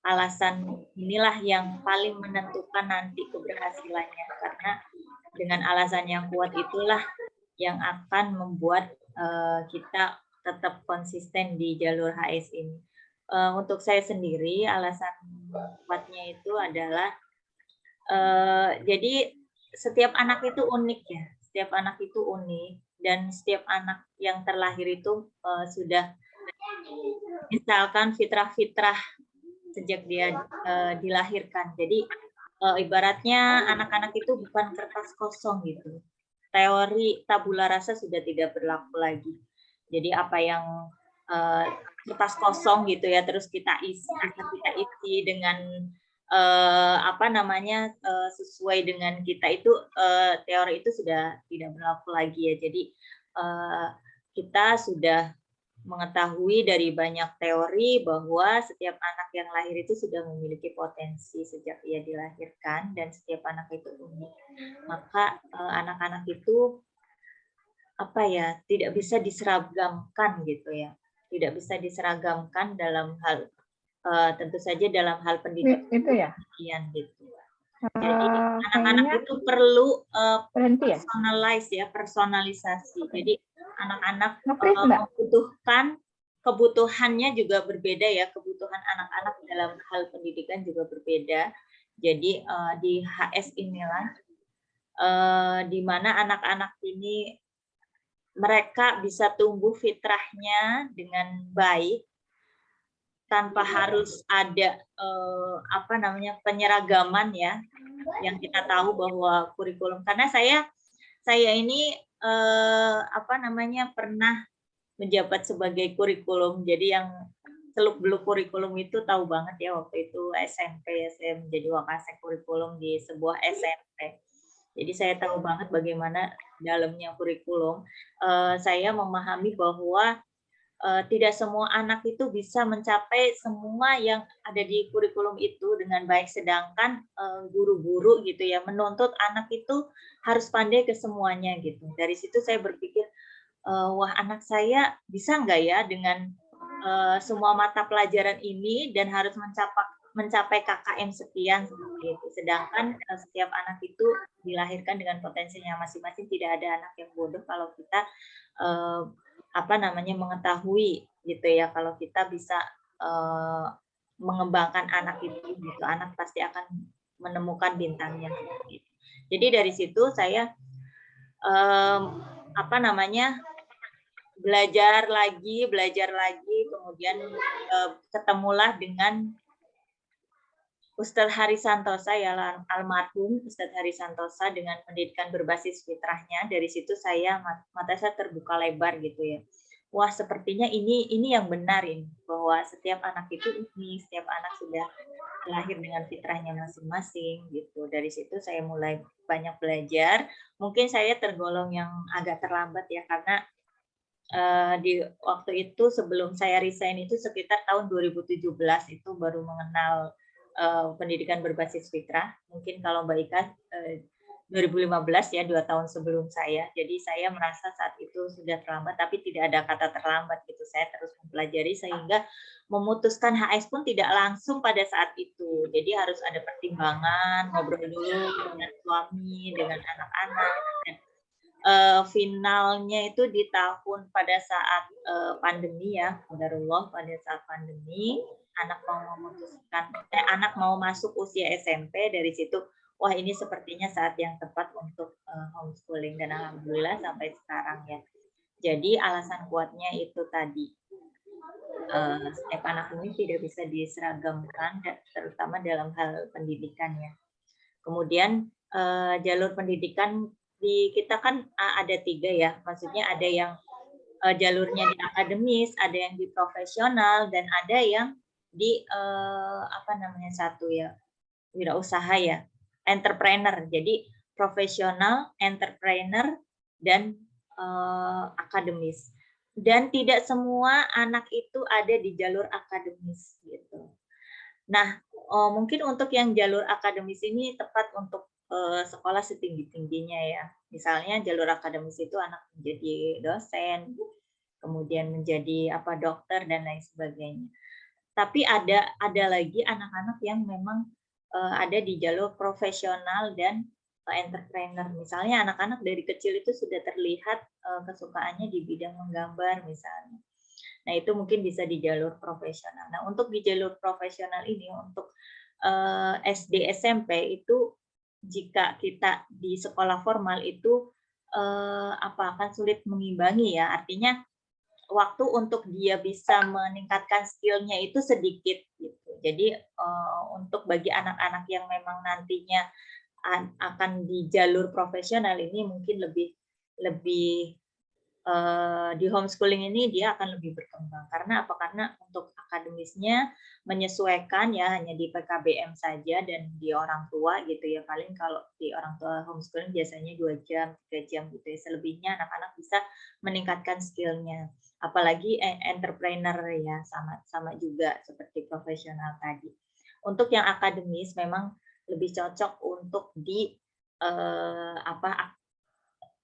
alasan inilah yang paling menentukan nanti keberhasilannya. Karena dengan alasan yang kuat itulah yang akan membuat kita tetap konsisten di jalur HS ini. Untuk saya sendiri, alasan kuatnya itu adalah jadi setiap anak itu unik ya, setiap anak itu unik dan setiap anak yang terlahir itu sudah misalkan fitrah-fitrah sejak dia dilahirkan. Jadi ibaratnya anak-anak itu bukan kertas kosong gitu. Teori tabula rasa sudah tidak berlaku lagi. Jadi apa yang kertas kosong gitu ya, terus kita isi dengan sesuai dengan kita itu teori itu sudah tidak berlaku lagi ya. Jadi kita sudah mengetahui dari banyak teori bahwa setiap anak yang lahir itu sudah memiliki potensi sejak ia dilahirkan dan setiap anak itu unik. Maka anak-anak itu tidak bisa diseragamkan gitu ya. Tidak bisa diseragamkan dalam hal tentu saja dalam hal pendidikan itu ya. Gitu. Jadi anak-anak itu perlu personalisasi. Jadi anak-anak membutuhkan kebutuhannya juga berbeda ya, kebutuhan anak-anak dalam hal pendidikan juga berbeda. Jadi di HS inilah di mana anak-anak ini mereka bisa tumbuh fitrahnya dengan baik tanpa harus ada penyeragaman ya, yang kita tahu bahwa kurikulum, karena saya ini pernah menjabat sebagai kurikulum, jadi yang seluk-beluk kurikulum itu tahu banget ya, waktu itu SMP saya menjadi wakasek kurikulum di sebuah SMP. Jadi saya tahu banget bagaimana dalamnya kurikulum. Saya memahami bahwa tidak semua anak itu bisa mencapai semua yang ada di kurikulum itu dengan baik, sedangkan guru-guru gitu ya menuntut anak itu harus pandai ke semuanya gitu. Dari situ saya berpikir, wah anak saya bisa nggak ya dengan semua mata pelajaran ini dan harus mencapai KKM sekian seperti itu. Sedangkan setiap anak itu dilahirkan dengan potensinya masing-masing, tidak ada anak yang bodoh kalau kita mengetahui gitu ya, kalau kita bisa mengembangkan anak itu gitu, anak pasti akan menemukan bintangnya. Jadi dari situ saya belajar lagi, kemudian ketemulah dengan Ustadz Hari Santosa ya, almarhum Ustadz Hari Santosa, dengan pendidikan berbasis fitrahnya. Dari situ mata saya terbuka lebar gitu ya. Wah, sepertinya ini yang benar ini, bahwa setiap anak itu setiap anak sudah lahir dengan fitrahnya masing-masing gitu. Dari situ saya mulai banyak belajar. Mungkin saya tergolong yang agak terlambat ya, karena di waktu itu sebelum saya resign itu sekitar tahun 2017 itu baru mengenal pendidikan berbasis fitrah. Mungkin kalau Mbak Ika 2015 ya, 2 tahun sebelum saya. Jadi saya merasa saat itu sudah terlambat, tapi tidak ada kata terlambat gitu. Saya terus mempelajari sehingga memutuskan HS pun tidak langsung pada saat itu. Jadi harus ada pertimbangan, ngobrol dulu dengan suami, dengan anak-anak. Finalnya itu di tahun pada saat pandemi ya, qadarullah, pada saat pandemi anak mau masuk usia SMP. Dari situ wah ini sepertinya saat yang tepat untuk homeschooling, dan alhamdulillah sampai sekarang ya. Jadi alasan kuatnya itu tadi, setiap anak ini tidak bisa diseragamkan, terutama dalam hal pendidikan ya. Kemudian jalur pendidikan di kita kan ada 3 ya, maksudnya ada yang jalurnya di akademis, ada yang di profesional, dan ada yang di wirausaha ya, entrepreneur. Jadi profesional, entrepreneur, dan akademis. Dan tidak semua anak itu ada di jalur akademis gitu. Nah, mungkin untuk yang jalur akademis ini tepat untuk sekolah setinggi-tingginya ya. Misalnya jalur akademis itu anak menjadi dosen, kemudian menjadi dokter dan lain sebagainya. Tapi ada lagi anak-anak yang memang ada di jalur profesional dan entrepreneur. Misalnya anak-anak dari kecil itu sudah terlihat kesukaannya di bidang menggambar misalnya. Nah, itu mungkin bisa di jalur profesional. Nah, untuk di jalur profesional ini, untuk SD, SMP itu, jika kita di sekolah formal itu akan sulit mengimbangi ya. Artinya waktu untuk dia bisa meningkatkan skill-nya itu sedikit gitu. Jadi untuk bagi anak-anak yang memang nantinya akan di jalur profesional ini mungkin lebih di homeschooling ini dia akan lebih berkembang. Karena apa? Karena untuk akademisnya menyesuaikan ya, hanya di PKBM saja dan di orang tua gitu ya. Paling kalau di orang tua homeschooling biasanya 2 jam, 3 jam gitu ya. Selebihnya anak-anak bisa meningkatkan skill-nya. Apalagi entrepreneur ya, sama juga seperti profesional tadi. Untuk yang akademis memang lebih cocok untuk di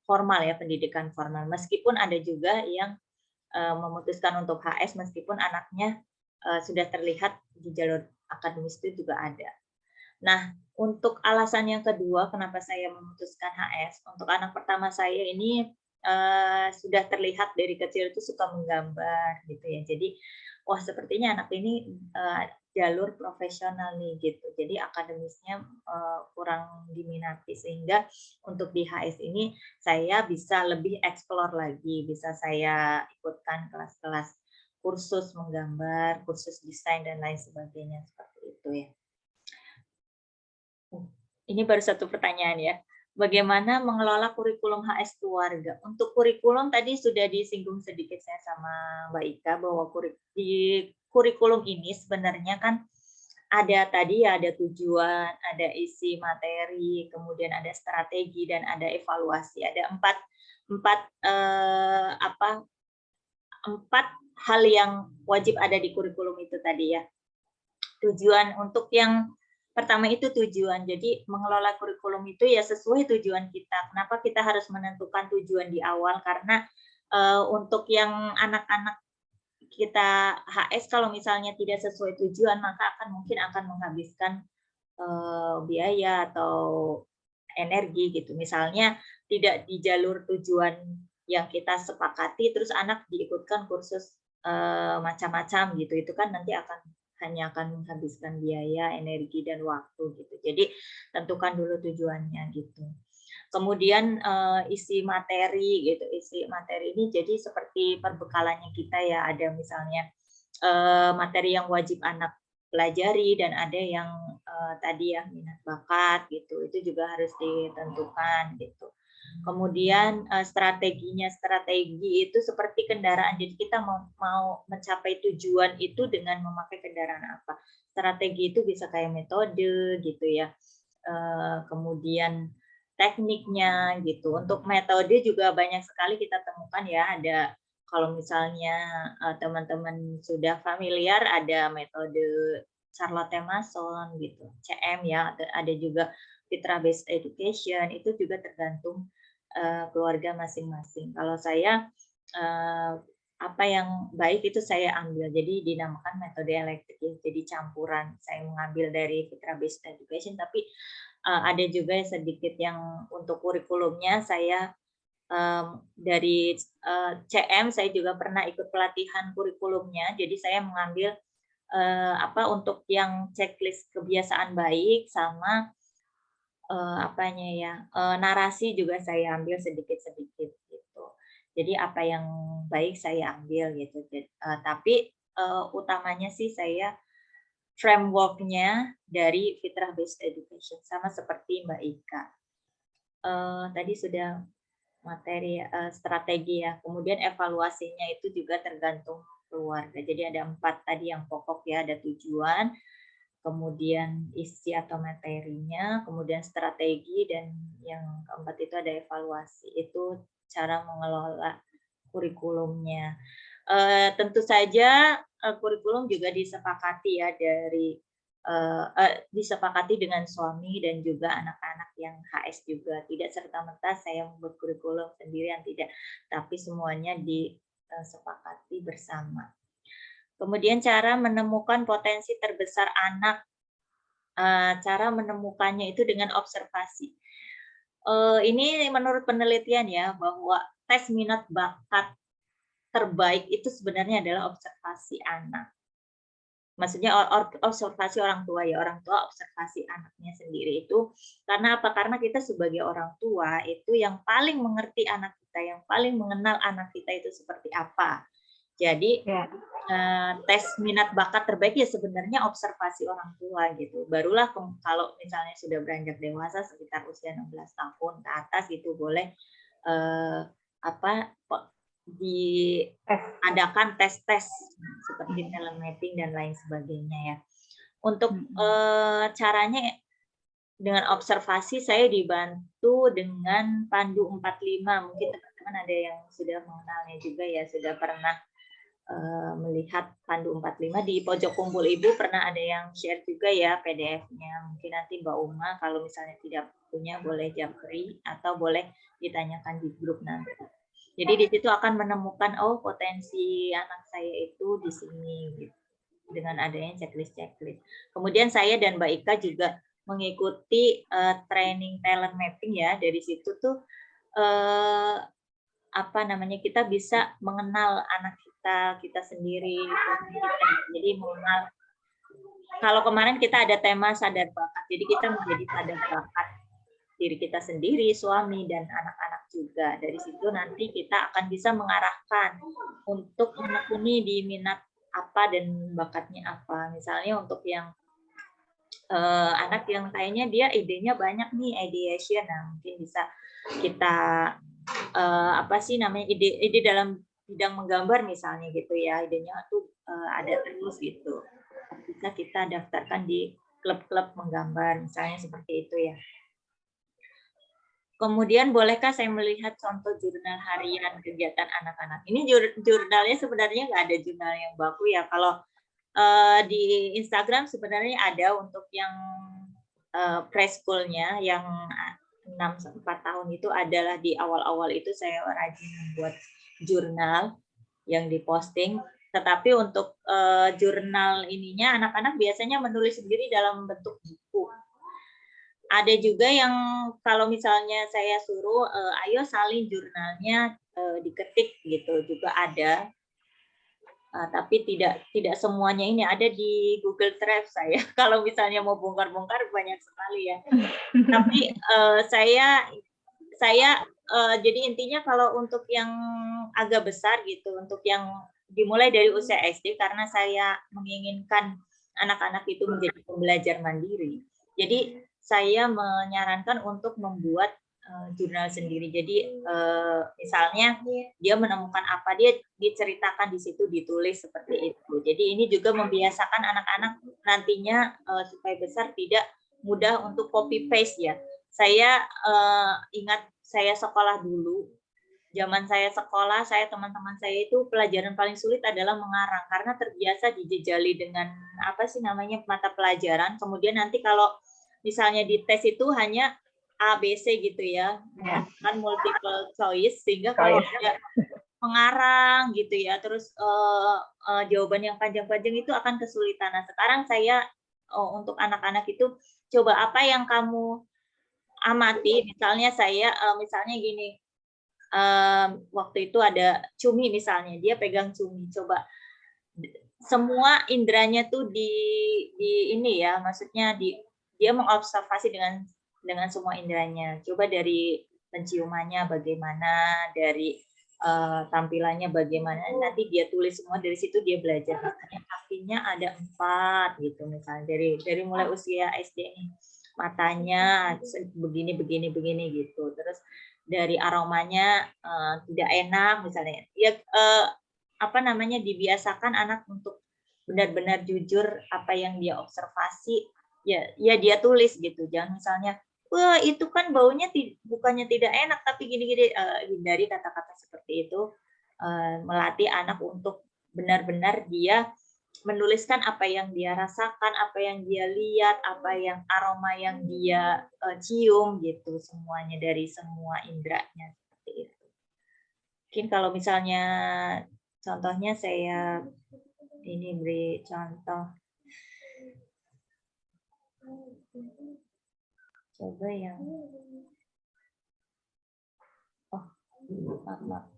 formal ya, pendidikan formal. Meskipun ada juga yang memutuskan untuk HS meskipun anaknya sudah terlihat di jalur akademis itu juga ada. Nah, untuk alasan yang kedua kenapa saya memutuskan HS, untuk anak pertama saya ini sudah terlihat dari kecil itu suka menggambar gitu ya. Jadi wah sepertinya anak ini jalur profesional nih gitu. Jadi akademisnya kurang diminati, sehingga untuk di HS ini saya bisa lebih explore lagi, bisa saya ikutkan kelas-kelas kursus menggambar, kursus desain dan lain sebagainya seperti itu ya. Ini baru satu pertanyaan ya. Bagaimana mengelola kurikulum HS keluarga? Untuk kurikulum tadi sudah disinggung sedikit saya sama Mbak Ika bahwa di kurikulum ini sebenarnya kan ada tadi ya, ada tujuan, ada isi materi, kemudian ada strategi dan ada evaluasi. Ada empat hal yang wajib ada di kurikulum itu tadi ya. Tujuan untuk yang pertama itu tujuan. Jadi mengelola kurikulum itu ya sesuai tujuan kita. Kenapa kita harus menentukan tujuan di awal? Karena untuk yang anak-anak kita HS kalau misalnya tidak sesuai tujuan maka mungkin akan menghabiskan biaya atau energi gitu. Misalnya tidak di jalur tujuan yang kita sepakati terus anak diikutkan kursus macam-macam gitu. Itu kan nanti hanya akan menghabiskan biaya, energi dan waktu gitu. Jadi tentukan dulu tujuannya gitu. Kemudian isi materi gitu. Isi materi ini jadi seperti perbekalannya kita ya. Ada misalnya materi yang wajib anak pelajari dan ada yang tadi ya minat bakat gitu. Itu juga harus ditentukan gitu. Kemudian strategi itu seperti kendaraan. Jadi kita mau mencapai tujuan itu dengan memakai kendaraan apa. Strategi itu bisa kayak metode gitu ya. Kemudian tekniknya gitu. Untuk metode juga banyak sekali kita temukan ya. Ada kalau misalnya teman-teman sudah familiar ada metode Charlotte Mason gitu, CM ya. Ada juga Fitra Based Education, itu juga tergantung keluarga masing-masing. Kalau saya apa yang baik itu saya ambil. Jadi dinamakan metode elektrik. Jadi campuran. Saya mengambil dari Fitra Based Education, tapi ada juga sedikit yang untuk kurikulumnya saya dari CM saya juga pernah ikut pelatihan kurikulumnya. Jadi saya mengambil untuk yang checklist kebiasaan baik sama narasi juga saya ambil sedikit-sedikit gitu. Jadi apa yang baik saya ambil gitu. Tapi utamanya sih saya framework-nya dari Fitra Based Education sama seperti Mbak Ika. Tadi sudah materi strategi ya. Kemudian evaluasinya itu juga tergantung keluarga. Jadi ada 4 tadi yang pokok ya, ada tujuan, kemudian isi atau materinya, kemudian strategi, dan yang keempat itu ada evaluasi. Itu cara mengelola kurikulumnya. Tentu saja kurikulum juga disepakati ya disepakati dengan suami dan juga anak-anak yang HS juga. Tidak serta-merta saya membuat kurikulum sendirian, tidak, tapi semuanya disepakati bersama. Kemudian cara menemukan potensi terbesar anak, cara menemukannya itu dengan observasi. Ini menurut penelitian ya, bahwa tes minat bakat terbaik itu sebenarnya adalah observasi anak. Maksudnya observasi orang tua ya, orang tua observasi anaknya sendiri itu. Karena apa? Karena kita sebagai orang tua itu yang paling mengerti anak kita, yang paling mengenal anak kita itu seperti apa. Jadi tes minat bakat terbaik ya sebenarnya observasi orang tua gitu. Barulah kalau misalnya sudah beranjak dewasa sekitar usia 16 tahun ke atas itu boleh diadakan tes-tes seperti talent mapping dan lain sebagainya ya. Untuk caranya dengan observasi saya dibantu dengan Pandu 45. Mungkin teman-teman ada yang sudah mengenalnya juga ya, sudah pernah melihat Pandu 45 di pojok kumpul ibu, pernah ada yang share juga ya PDF-nya. Mungkin nanti Mbak Uma kalau misalnya tidak punya boleh japri atau boleh ditanyakan di grup nanti. Jadi di situ akan menemukan potensi anak saya itu di sini gitu, dengan adanya checklist. Kemudian saya dan Mbak Ika juga mengikuti training talent mapping ya. Dari situ tuh kita bisa mengenal anak kita sendiri. Jadi mengenal, kalau kemarin kita ada tema sadar bakat, jadi kita menjadi sadar bakat diri kita sendiri, suami dan anak-anak juga. Dari situ nanti kita akan bisa mengarahkan untuk menekuni di minat apa dan bakatnya apa. Misalnya untuk yang anak yang kayaknya dia idenya banyak nih, ideation, nah mungkin bisa kita apa sih namanya, ide dalam bidang menggambar misalnya gitu ya, idenya tuh ada terus gitu, bisa kita daftarkan di klub-klub menggambar misalnya seperti itu ya. Kemudian bolehkah saya melihat contoh jurnal harian kegiatan anak-anak? Ini jurnalnya sebenarnya nggak ada jurnal yang baku ya. Kalau di Instagram sebenarnya ada untuk yang preschoolnya yang 4 tahun itu adalah di awal-awal itu saya rajin membuat jurnal yang diposting. Tetapi untuk jurnal ininya anak-anak biasanya menulis sendiri dalam bentuk buku. Ada juga yang kalau misalnya saya suruh, ayo salin jurnalnya, diketik gitu juga ada. Tapi tidak semuanya ini ada di Google Drive saya. Kalau misalnya mau bongkar-bongkar banyak sekali ya. Tapi saya jadi intinya kalau untuk yang agak besar gitu, untuk yang dimulai dari usia SD karena saya menginginkan anak-anak itu menjadi pembelajar mandiri. Jadi saya menyarankan untuk membuat jurnal sendiri. Jadi misalnya dia menemukan apa, dia diceritakan di situ, ditulis seperti itu. Jadi ini juga membiasakan anak-anak nantinya supaya besar tidak mudah untuk copy paste ya. Saya ingat saya sekolah dulu, zaman saya sekolah, teman-teman saya itu pelajaran paling sulit adalah mengarang karena terbiasa dijejali dengan apa sih namanya mata pelajaran. Kemudian nanti kalau misalnya di tes itu hanya A, B, C gitu ya, kan multiple choice, sehingga kalau dia mengarang gitu ya, terus jawaban yang panjang-panjang itu akan kesulitan. Nah sekarang saya untuk anak-anak itu coba apa yang kamu amati, misalnya saya misalnya gini, waktu itu ada cumi misalnya, dia pegang cumi, coba semua inderanya tuh di ini ya, maksudnya dia mengobservasi dengan semua inderanya. Coba dari penciumannya bagaimana, dari tampilannya bagaimana, nanti dia tulis semua, dari situ dia belajar. Misalnya kakinya ada 4 gitu misalnya, dari mulai usia SD nih, matanya begini gitu. Terus dari aromanya tidak enak misalnya. Ya apa namanya, dibiasakan anak untuk benar-benar jujur apa yang dia observasi, ya dia tulis gitu. Jangan misalnya, wah itu kan baunya bukannya tidak enak tapi gini-gini. Hindari kata-kata seperti itu. Melatih anak untuk benar-benar dia menuliskan apa yang dia rasakan, apa yang dia lihat, apa yang aroma yang dia cium gitu, semuanya dari semua inderanya seperti itu. Mungkin kalau misalnya contohnya saya ini beri contoh. Coba yang maaf.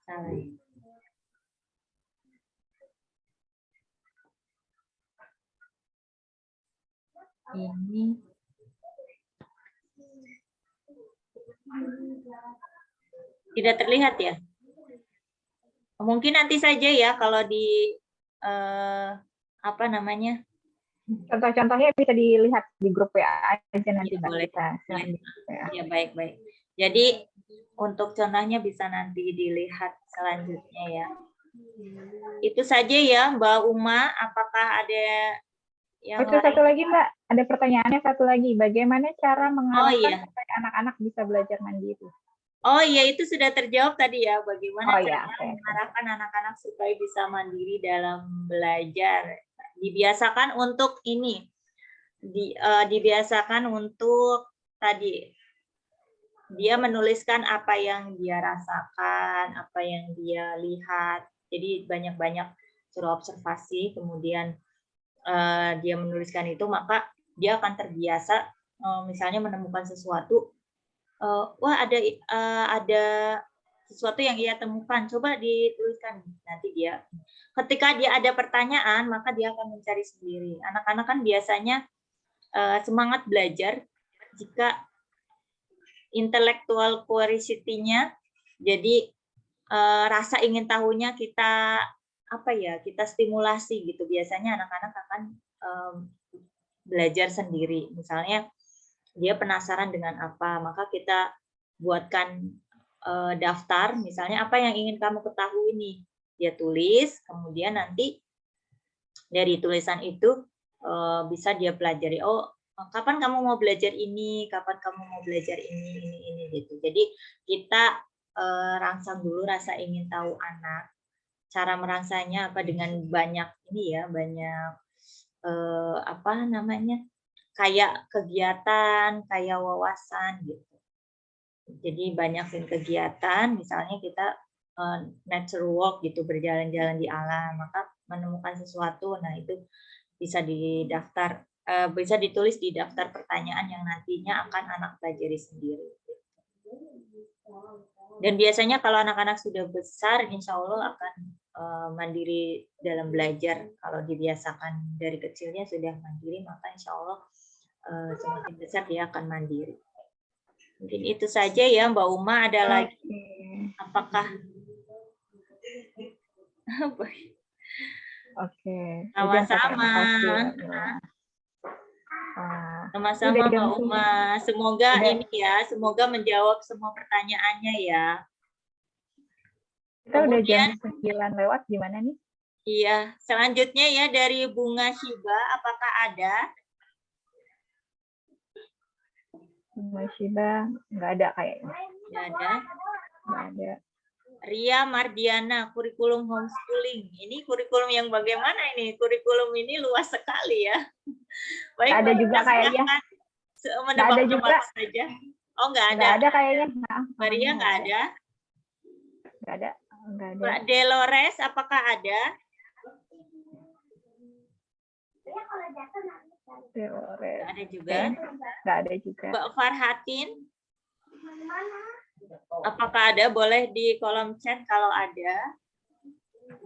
Salah. Ini tidak terlihat ya? Mungkin nanti saja ya kalau di apa namanya? Contoh-contohnya bisa dilihat di grup WA aja nanti, ya, boleh. Ya, baik. Jadi untuk contohnya bisa nanti dilihat selanjutnya ya. Itu saja ya Mbak Uma, apakah ada yang lain? Satu lagi Mbak, ada pertanyaannya satu lagi. Bagaimana cara mengarahkan supaya anak-anak bisa belajar mandiri? Oh iya, itu sudah terjawab tadi ya, bagaimana cara mengarahkan anak-anak supaya bisa mandiri dalam belajar. Dibiasakan untuk ini, dibiasakan untuk tadi, dia menuliskan apa yang dia rasakan, apa yang dia lihat. Jadi banyak-banyak suruh observasi, kemudian dia menuliskan itu, maka dia akan terbiasa misalnya menemukan sesuatu, wah ada sesuatu yang ia temukan, coba dituliskan. Nanti dia ketika dia ada pertanyaan, maka dia akan mencari sendiri. Anak-anak kan biasanya semangat belajar jika intellectual curiosity-nya. Jadi rasa ingin tahunya kita kita stimulasi gitu. Biasanya anak-anak akan belajar sendiri. Misalnya dia penasaran dengan apa, maka kita buatkan daftar. Misalnya apa yang ingin kamu ketahui nih, dia tulis. Kemudian nanti dari tulisan itu bisa dia pelajari. Oh, kapan kamu mau belajar ini? Kapan kamu mau belajar ini gitu. Jadi kita rangsang dulu rasa ingin tahu anak. Cara merangsangnya apa dengan banyak banyak kayak kegiatan, kayak wawasan gitu. Jadi banyak kegiatan, misalnya kita nature walk gitu, berjalan-jalan di alam, maka menemukan sesuatu, nah itu bisa bisa ditulis di daftar pertanyaan yang nantinya akan anak pelajari sendiri. Dan biasanya kalau anak-anak sudah besar, insya Allah akan mandiri dalam belajar. Kalau dibiasakan dari kecilnya sudah mandiri, maka insya Allah semakin besar dia akan mandiri. Mungkin itu saja ya Mbak Uma. Ada lagi? Apakah? Oke. Sama-sama. Sama-sama Mbak Uma. Semoga semoga menjawab semua pertanyaannya ya. Kita udah jam 9 lewat, gimana nih? Iya, selanjutnya ya dari Bunga Shiba, apakah ada? Bunga Shiba, nggak ada kayaknya. Nggak ada. Nggak ada. Ria Mardiana, kurikulum homeschooling. Ini kurikulum yang bagaimana ini? Kurikulum ini luas sekali ya. Baik, ada juga kayaknya. Nggak ada juga saja. Oh, nggak ada. Nggak ada kayaknya. Maria nggak ada. Nggak ada. Nggak ada. Mbak Delores, apakah ada? Delores. Nggak ada juga. Nggak ada juga. Mbak Farhatin, apakah ada? Boleh di kolom chat kalau ada.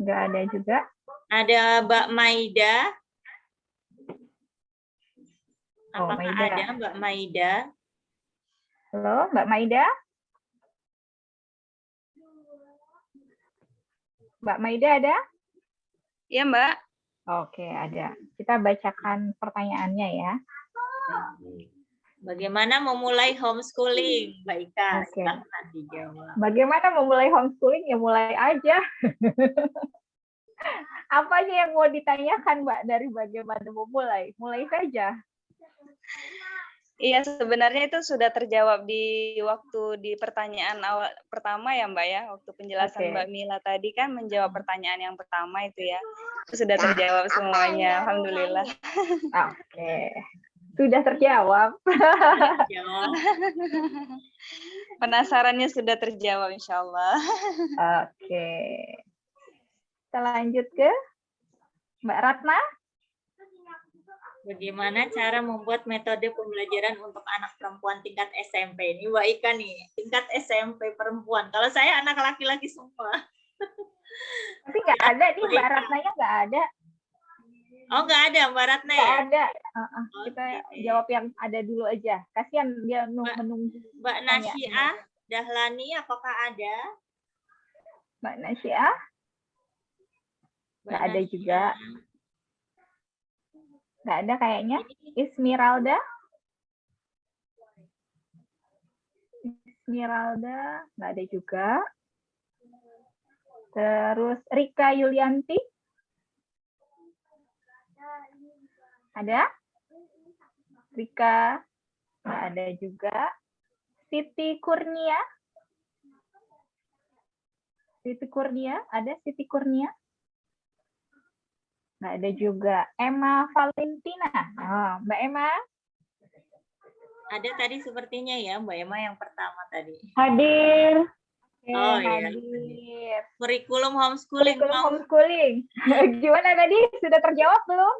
Nggak ada juga. Ada Mbak Maida. Apakah Maida. ada Mbak Maida? Halo, Mbak Maida? Mbak Maida ada? Iya, Mbak. Oke, ada. Kita bacakan pertanyaannya ya. Bagaimana memulai homeschooling, Mbak Ika? Oke. Silahkan dijawab. Bagaimana memulai homeschooling? Ya mulai aja. Apa sih yang mau ditanyakan, Mbak, dari bagaimana memulai? Mulai saja. Iya, sebenarnya itu sudah terjawab di waktu di pertanyaan awal pertama ya, Mbak ya. Waktu penjelasan Mbak Mila tadi kan menjawab pertanyaan yang pertama itu ya. Itu sudah terjawab semuanya, alhamdulillah. Oke. Sudah terjawab. Penasarannya sudah terjawab, insya Allah. Oke. Kita lanjut ke Mbak Ratna. Bagaimana cara membuat metode pembelajaran untuk anak perempuan tingkat SMP? Ini Mbak Ika nih, tingkat SMP perempuan. Kalau saya anak laki-laki semua. Tapi nggak ada nih, Mbak Ratnanya nggak ada. Oh, nggak ada Mbak Ratna ya? Nggak ada. Kita jawab yang ada dulu aja. Kasihan dia menunggu. Mbak Nasyiah Dahlani, apakah ada? Mbak Nasyiah? Nggak ada juga. Nggak ada kayaknya. Ismiralda? Ismiralda? Nggak ada juga. Terus Rika Yulianti? Ada? Rika? Nggak ada juga. Siti Kurnia? Siti Kurnia? Ada Siti Kurnia? Nggak ada juga. Emma Valentina. Oh, Mbak Emma? Ada tadi sepertinya ya, Mbak Emma yang pertama tadi. Hadir. Oke, Oh, iya. hadir. Kurikulum homeschooling. Kurikulum homeschooling. Gimana tadi? Sudah terjawab belum?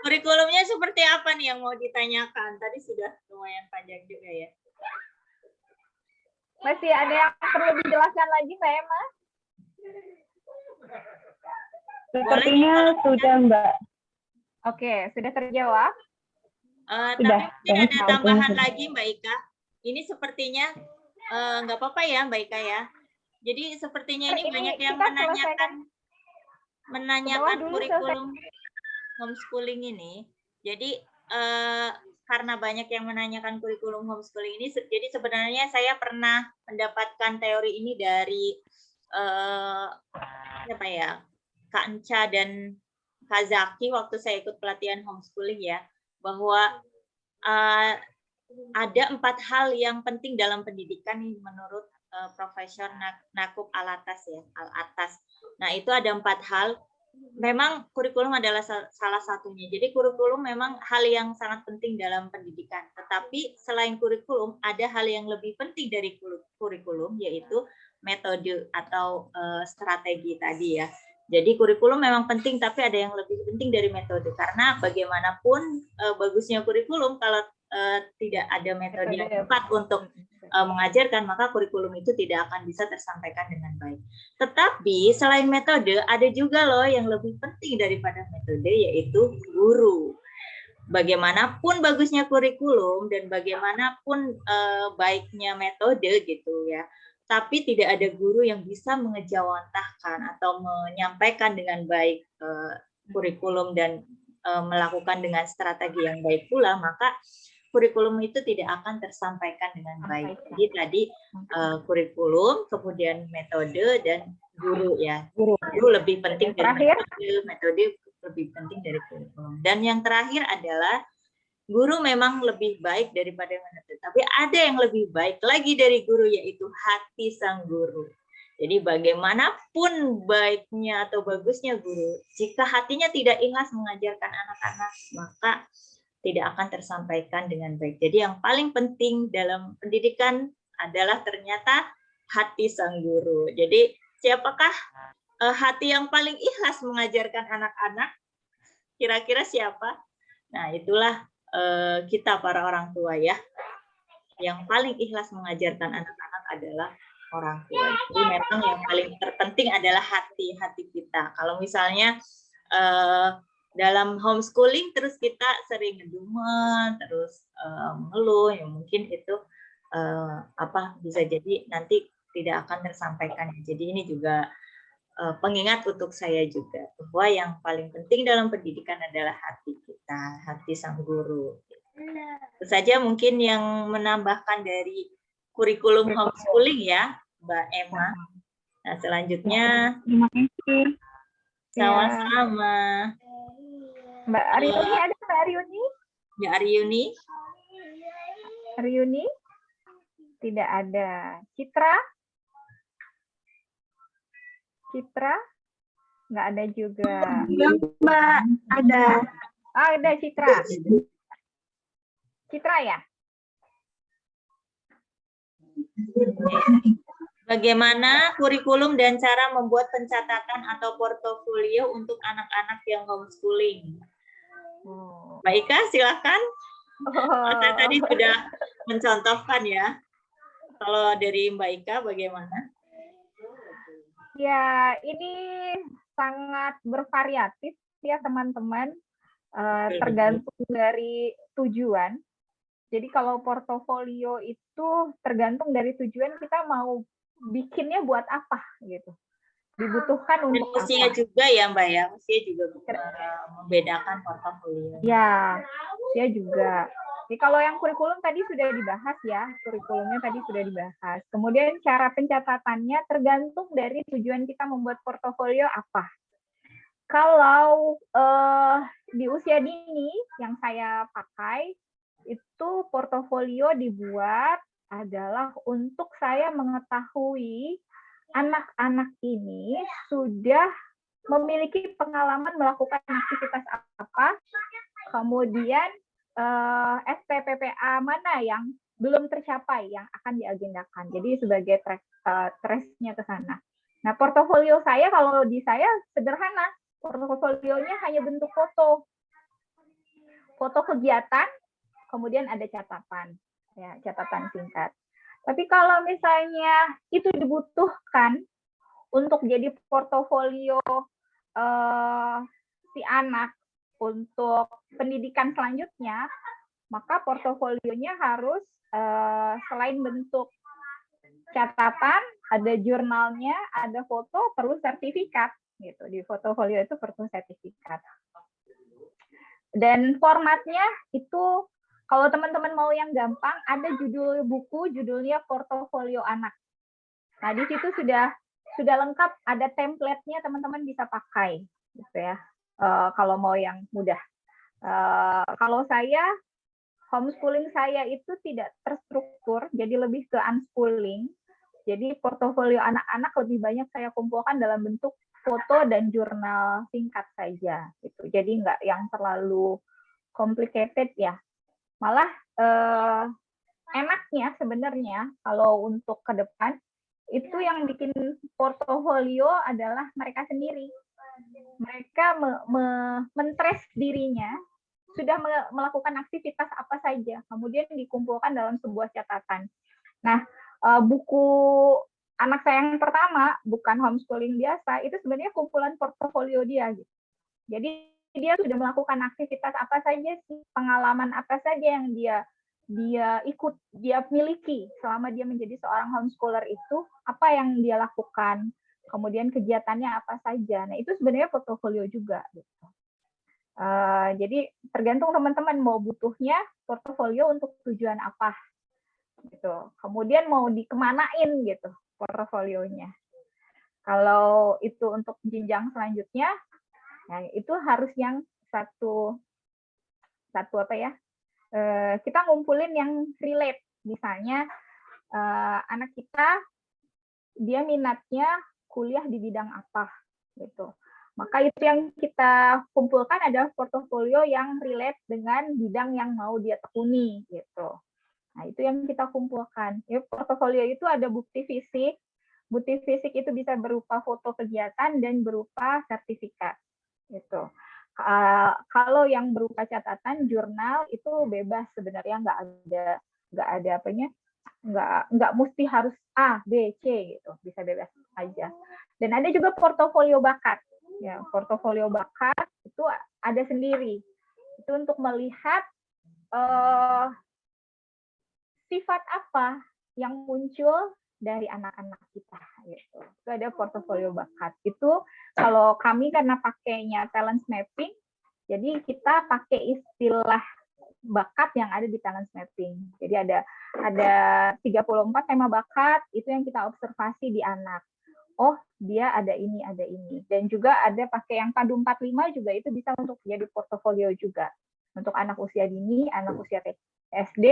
Kurikulumnya seperti apa nih yang mau ditanyakan? Tadi sudah lumayan panjang juga ya. Masih ada yang perlu dijelaskan lagi, Mbak Emma? Sepertinya sudah, Mbak. Oke, sudah terjawab? Tapi mungkin ada tambahan lagi, Mbak Ika. ini sepertinya nggak apa-apa ya Mbak Ika ya. Jadi sepertinya ini banyak yang kita selesaikan menanyakan dulu, kurikulum homeschooling ini. Jadi karena banyak yang menanyakan kurikulum homeschooling ini, jadi sebenarnya saya pernah mendapatkan teori ini dari apa ya, Kak Enca dan Kak Zaki waktu saya ikut pelatihan homeschooling ya, bahwa ada 4 hal yang penting dalam pendidikan menurut Profesor Nakub Al-Atas ya, Al-Atas. Nah, itu ada 4 hal. Memang kurikulum adalah salah satunya. Jadi kurikulum memang hal yang sangat penting dalam pendidikan. Tetapi selain kurikulum, ada hal yang lebih penting dari kurikulum, yaitu metode atau strategi tadi ya. Jadi kurikulum memang penting, tapi ada yang lebih penting dari metode. Karena bagaimanapun bagusnya kurikulum, kalau tidak ada metode yang tepat untuk mengajarkan, maka kurikulum itu tidak akan bisa tersampaikan dengan baik. Tetapi selain metode, ada juga loh yang lebih penting daripada metode, yaitu guru. Bagaimanapun bagusnya kurikulum dan bagaimanapun baiknya metode gitu ya, tapi tidak ada guru yang bisa mengejawantahkan atau menyampaikan dengan baik kurikulum dan melakukan dengan strategi yang baik pula, maka kurikulum itu tidak akan tersampaikan dengan baik. Jadi tadi kurikulum, kemudian metode dan guru ya. Guru lebih penting dari metode lebih penting dari kurikulum. Dan yang terakhir adalah guru memang lebih baik daripada metode. Tapi ada yang lebih baik lagi dari guru, yaitu hati sang guru. Jadi bagaimanapun baiknya atau bagusnya guru, jika hatinya tidak ikhlas mengajarkan anak-anak, maka tidak akan tersampaikan dengan baik. Jadi yang paling penting dalam pendidikan adalah ternyata hati sang guru. Jadi siapakah hati yang paling ikhlas mengajarkan anak-anak? Kira-kira siapa? Nah, itulah kita para orang tua ya. Yang paling ikhlas mengajarkan anak-anak adalah orang tua. Jadi memang yang paling terpenting adalah hati kita. Kalau misalnya dalam homeschooling terus kita sering ngedumen, terus mengeluh, ya mungkin itu bisa jadi nanti tidak akan tersampaikan. Jadi ini juga pengingat untuk saya juga, bahwa yang paling penting dalam pendidikan adalah hati kita, hati sang guru. Itu saja mungkin yang menambahkan dari kurikulum homeschooling ya, Mbak Emma. Nah, selanjutnya. Terima kasih. Sama-sama. Mbak Aryuni ada Mbak Aryuni? Mbak Aryuni? Aryuni? Tidak ada. Citra? Citra? Nggak ada juga. Iya, Mbak. Ada. Ada Citra. Citra ya? Bagaimana kurikulum dan cara membuat pencatatan atau portofolio untuk anak-anak yang homeschooling? Mbak Ika, silakan. Saya tadi sudah mencontohkan ya. Kalau dari Mbak Ika, bagaimana? Ya, ini sangat bervariatif ya teman-teman. Tergantung dari tujuan. Jadi kalau portofolio itu tergantung dari tujuan kita mau bikinnya buat apa gitu. Dibutuhkan untuk usia apa? Juga ya Mbak ya, usia juga membedakan portofolio. Ya, usia juga. Jadi kalau yang kurikulum tadi sudah dibahas ya, kurikulumnya tadi sudah dibahas. Kemudian cara pencatatannya tergantung dari tujuan kita membuat portofolio apa. Kalau di usia dini yang saya pakai, itu portofolio dibuat adalah untuk saya mengetahui anak-anak ini sudah memiliki pengalaman melakukan aktivitas apa, kemudian SPPPA mana yang belum tercapai yang akan diagendakan. Jadi sebagai trace-nya ke sana. Nah, portofolio saya kalau di saya sederhana. Portofolionya hanya bentuk foto. Foto kegiatan, kemudian ada catatan. Ya, catatan singkat. Tapi kalau misalnya itu dibutuhkan untuk jadi portofolio si anak untuk pendidikan selanjutnya, maka portofolionya harus selain bentuk catatan, ada jurnalnya, ada foto, perlu sertifikat gitu. Di portofolio itu perlu sertifikat. Dan formatnya itu kalau teman-teman mau yang gampang, ada judul buku, judulnya Portofolio Anak. Nah, di situ sudah lengkap, ada template-nya, teman-teman bisa pakai gitu ya. Kalau mau yang mudah. Kalau saya homeschooling saya itu tidak terstruktur, jadi lebih ke unschooling. Jadi portofolio anak-anak lebih banyak saya kumpulkan dalam bentuk foto dan jurnal singkat saja. Gitu. Jadi nggak yang terlalu complicated ya. Malah enaknya sebenarnya kalau untuk ke depan, itu yang bikin portofolio adalah mereka sendiri. Mereka men-trace dirinya, sudah melakukan aktivitas apa saja, kemudian dikumpulkan dalam sebuah catatan. Nah, buku anak saya yang pertama, bukan homeschooling biasa, itu sebenarnya kumpulan portofolio dia. Gitu. Jadi dia sudah melakukan aktivitas apa saja sih, pengalaman apa saja yang dia ikut, dia miliki selama dia menjadi seorang homeschooler itu, apa yang dia lakukan, kemudian kegiatannya apa saja. Nah, itu sebenarnya portofolio juga. Gitu. Jadi tergantung teman-teman mau butuhnya portofolio untuk tujuan apa, gitu. Kemudian mau dikemanain gitu portofolionya. Kalau itu untuk jenjang selanjutnya, nah itu harus yang satu apa ya? Kita ngumpulin yang relate. Misalnya anak kita dia minatnya kuliah di bidang apa, gitu. Maka itu yang kita kumpulkan adalah portofolio yang relate dengan bidang yang mau dia tekuni, gitu. Nah, itu yang kita kumpulkan. Ya, portofolio itu ada bukti fisik. Bukti fisik itu bisa berupa foto kegiatan dan berupa sertifikat, gitu. Kalau yang berupa catatan jurnal itu bebas sebenarnya, nggak ada apanya, nggak mesti harus A, B, C gitu, bisa bebas aja. Dan ada juga portofolio bakat. Ya, portofolio bakat itu ada sendiri. Itu untuk melihat sifat apa yang muncul dari anak-anak kita gitu. Itu ada portofolio bakat. Itu kalau kami karena pakainya talent mapping, jadi kita pakai istilah bakat yang ada di talent mapping. Jadi ada 34 tema bakat, itu yang kita observasi di anak. Oh, dia ada ini, ada ini. Dan juga ada pakai yang pandu 45 juga, itu bisa untuk jadi portofolio juga. Untuk anak usia dini, anak usia SD,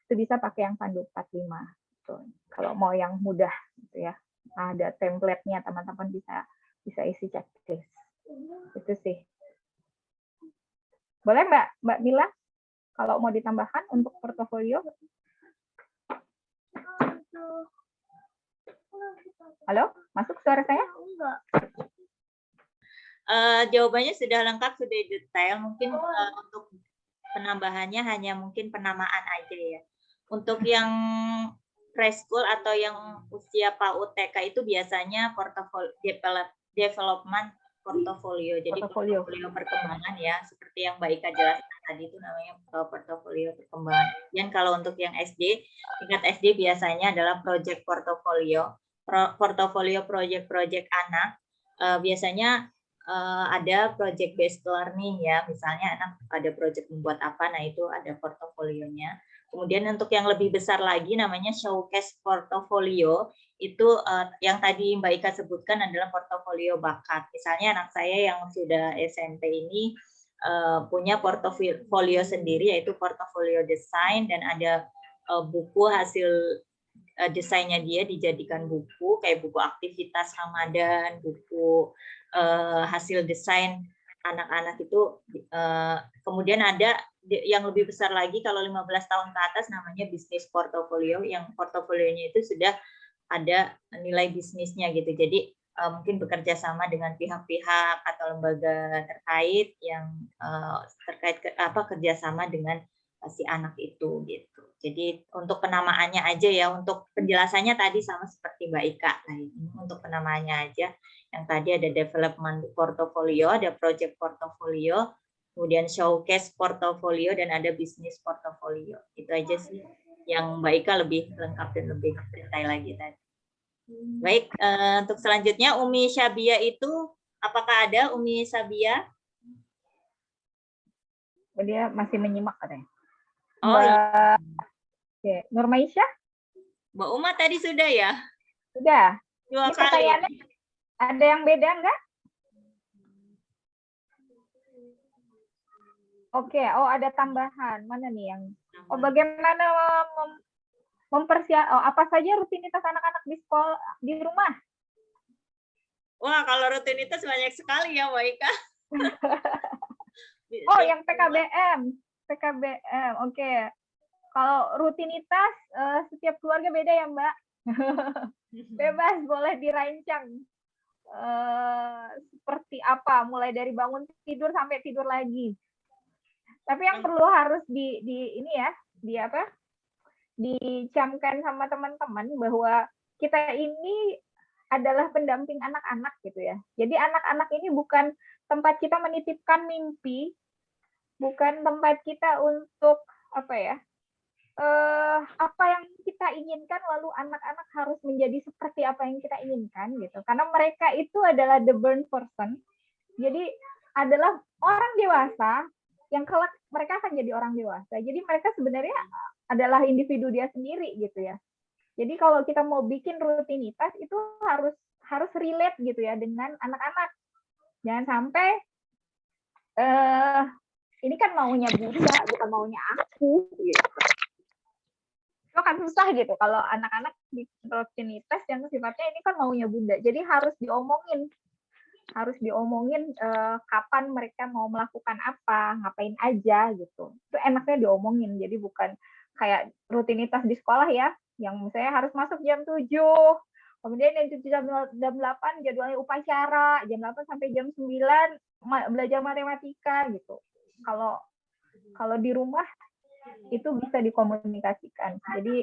itu bisa pakai yang pandu 45. Gitu. Kalau mau yang mudah gitu ya. Ada template-nya, teman-teman bisa isi checklist. Itu sih. Boleh Mbak Mila? Kalau mau ditambahkan untuk portofolio? Halo, masuk suara saya? Jawabannya sudah lengkap, sudah detail. Mungkin untuk penambahannya hanya mungkin penamaan aja ya. Untuk yang preschool atau yang usia PAUD TK itu biasanya portofolio development portofolio. Jadi portofolio perkembangan ya, seperti yang Mbak Ika jelaskan tadi itu namanya portofolio perkembangan. Dan kalau untuk yang SD, tingkat SD biasanya adalah project portofolio. Portofolio project anak biasanya ada project based learning ya, misalnya anak ada project membuat apa, nah itu ada portofolionya. Kemudian untuk yang lebih besar lagi namanya showcase portofolio, itu yang tadi Mbak Ika sebutkan adalah portofolio bakat. Misalnya anak saya yang sudah SMP ini punya portofolio sendiri, yaitu portofolio desain, dan ada buku hasil desainnya dia dijadikan buku, kayak buku aktivitas Ramadan, buku hasil desain anak-anak itu. Kemudian ada yang lebih besar lagi, kalau 15 tahun ke atas namanya bisnis portofolio, yang portofolionya itu sudah ada nilai bisnisnya gitu. Jadi mungkin bekerja sama dengan pihak-pihak atau lembaga terkait yang terkait kerjasama dengan si anak itu gitu. Jadi untuk penamaannya aja ya, untuk penjelasannya tadi sama seperti Mbak Ika. Nah, ini untuk penamaannya aja. Yang tadi ada development portfolio, ada project portfolio, kemudian showcase portofolio, dan ada bisnis portofolio. Itu aja sih yang Mbak Ika lebih lengkap dan lebih detail lagi tadi. Baik, untuk selanjutnya Umi Syabia itu, apakah ada Umi Syabia? Dia masih menyimak katanya. Oh iya. Oke. Nurmaisyah? Mbak Uma tadi sudah ya? Sudah. 2 Ini kali. pertanyaannya ada yang beda enggak? Oke, oh ada tambahan. Mana nih yang bagaimana apa saja rutinitas anak-anak di sekolah di rumah? Wah, kalau rutinitas banyak sekali ya, Mbak Ika. Oh, yang PKBM. PKBM. Oke. Kalau rutinitas setiap keluarga beda ya, Mbak. Bebas, boleh dirancang. Seperti apa, mulai dari bangun tidur sampai tidur lagi. Tapi yang perlu harus ini ya, dicamkan sama teman-teman bahwa kita ini adalah pendamping anak-anak gitu ya. Jadi anak-anak ini bukan tempat kita menitipkan mimpi, bukan tempat kita untuk apa yang kita inginkan lalu anak-anak harus menjadi seperti apa yang kita inginkan gitu. Karena mereka itu adalah the born person. Jadi adalah orang dewasa yang kelak mereka akan jadi orang dewasa. Jadi mereka sebenarnya adalah individu dia sendiri gitu ya. Jadi kalau kita mau bikin rutinitas itu harus relate gitu ya dengan anak-anak. Jangan sampai ini kan maunya Bunda, bukan maunya aku gitu. Itu kan susah gitu kalau anak-anak di rutinitas yang sifatnya ini kan maunya Bunda. Jadi harus diomongin kapan mereka mau melakukan apa, ngapain aja gitu. Itu enaknya diomongin. Jadi bukan kayak rutinitas di sekolah ya, yang misalnya harus masuk jam 7, kemudian jam 8 jadwalnya upacara, jam 8 sampai jam 9 belajar matematika gitu. Kalau di rumah itu bisa dikomunikasikan. Jadi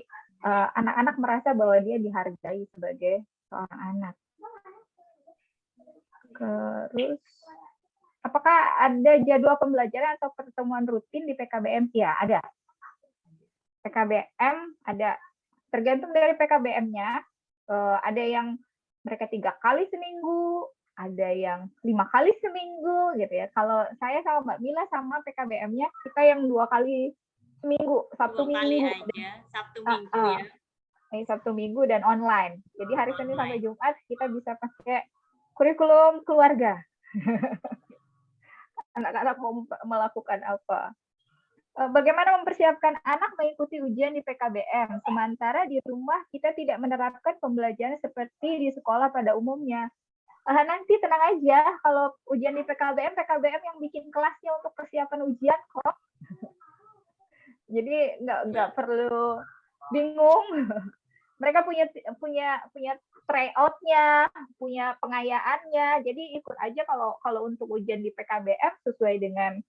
anak-anak merasa bahwa dia dihargai sebagai seorang anak. Terus, apakah ada jadwal pembelajaran atau pertemuan rutin di PKBM? Ya, ada. PKBM ada. Tergantung dari PKBM-nya. Ada yang mereka 3 kali seminggu, ada yang 5 kali seminggu, gitu ya. Kalau saya sama Mbak Mila sama PKBM-nya, kita yang 2 kali seminggu, Sabtu Minggu. Aja, Sabtu Minggu ya. Sabtu Minggu dan online. Jadi hari Senin sampai Jumat kita bisa pakai kurikulum keluarga. Anak-anak mau melakukan apa? Bagaimana mempersiapkan anak mengikuti ujian di PKBM, sementara di rumah kita tidak menerapkan pembelajaran seperti di sekolah pada umumnya. Nanti tenang aja, kalau ujian di PKBM yang bikin kelasnya untuk persiapan ujian kok. Jadi nggak perlu bingung. Mereka punya tryout-nya, punya pengayaannya. Jadi ikut aja kalau untuk ujian di PKBM sesuai dengan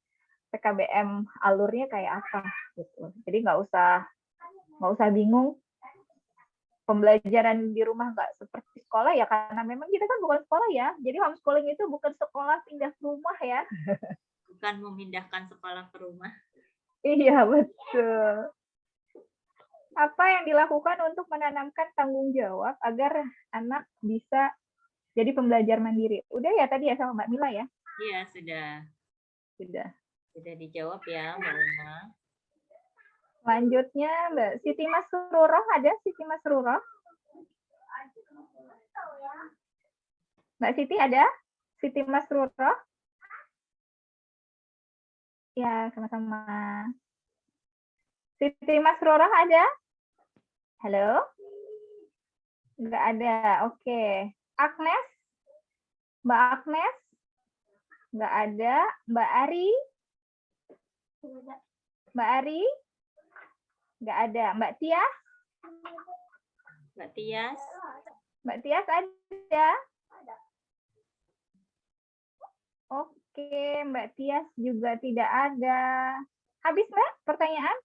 PKBM alurnya kayak apa gitu. Jadi nggak usah bingung. Pembelajaran di rumah nggak seperti sekolah ya, karena memang kita kan bukan sekolah ya. Jadi homeschooling itu bukan sekolah pindah ke rumah ya. Bukan memindahkan sekolah ke rumah. Iya, betul. Apa yang dilakukan untuk menanamkan tanggung jawab agar anak bisa jadi pembelajar mandiri? Udah ya tadi ya sama Mbak Mila ya? Iya, sudah. Sudah dijawab ya, Mbak Uma. Selanjutnya Mbak Siti Masruroh, ada Siti Masruroh? Mbak Siti ada? Siti Masruroh? Ya, sama-sama. Siti Masruroh ada? Halo? Nggak ada, oke. Agnes? Mbak Agnes? Nggak ada. Mbak Ari? Mbak Ari? Nggak ada. Mbak Tias? Mbak Tias? Mbak Tias ada? Oke, Mbak Tias juga tidak ada. Habis, Mbak, pertanyaan?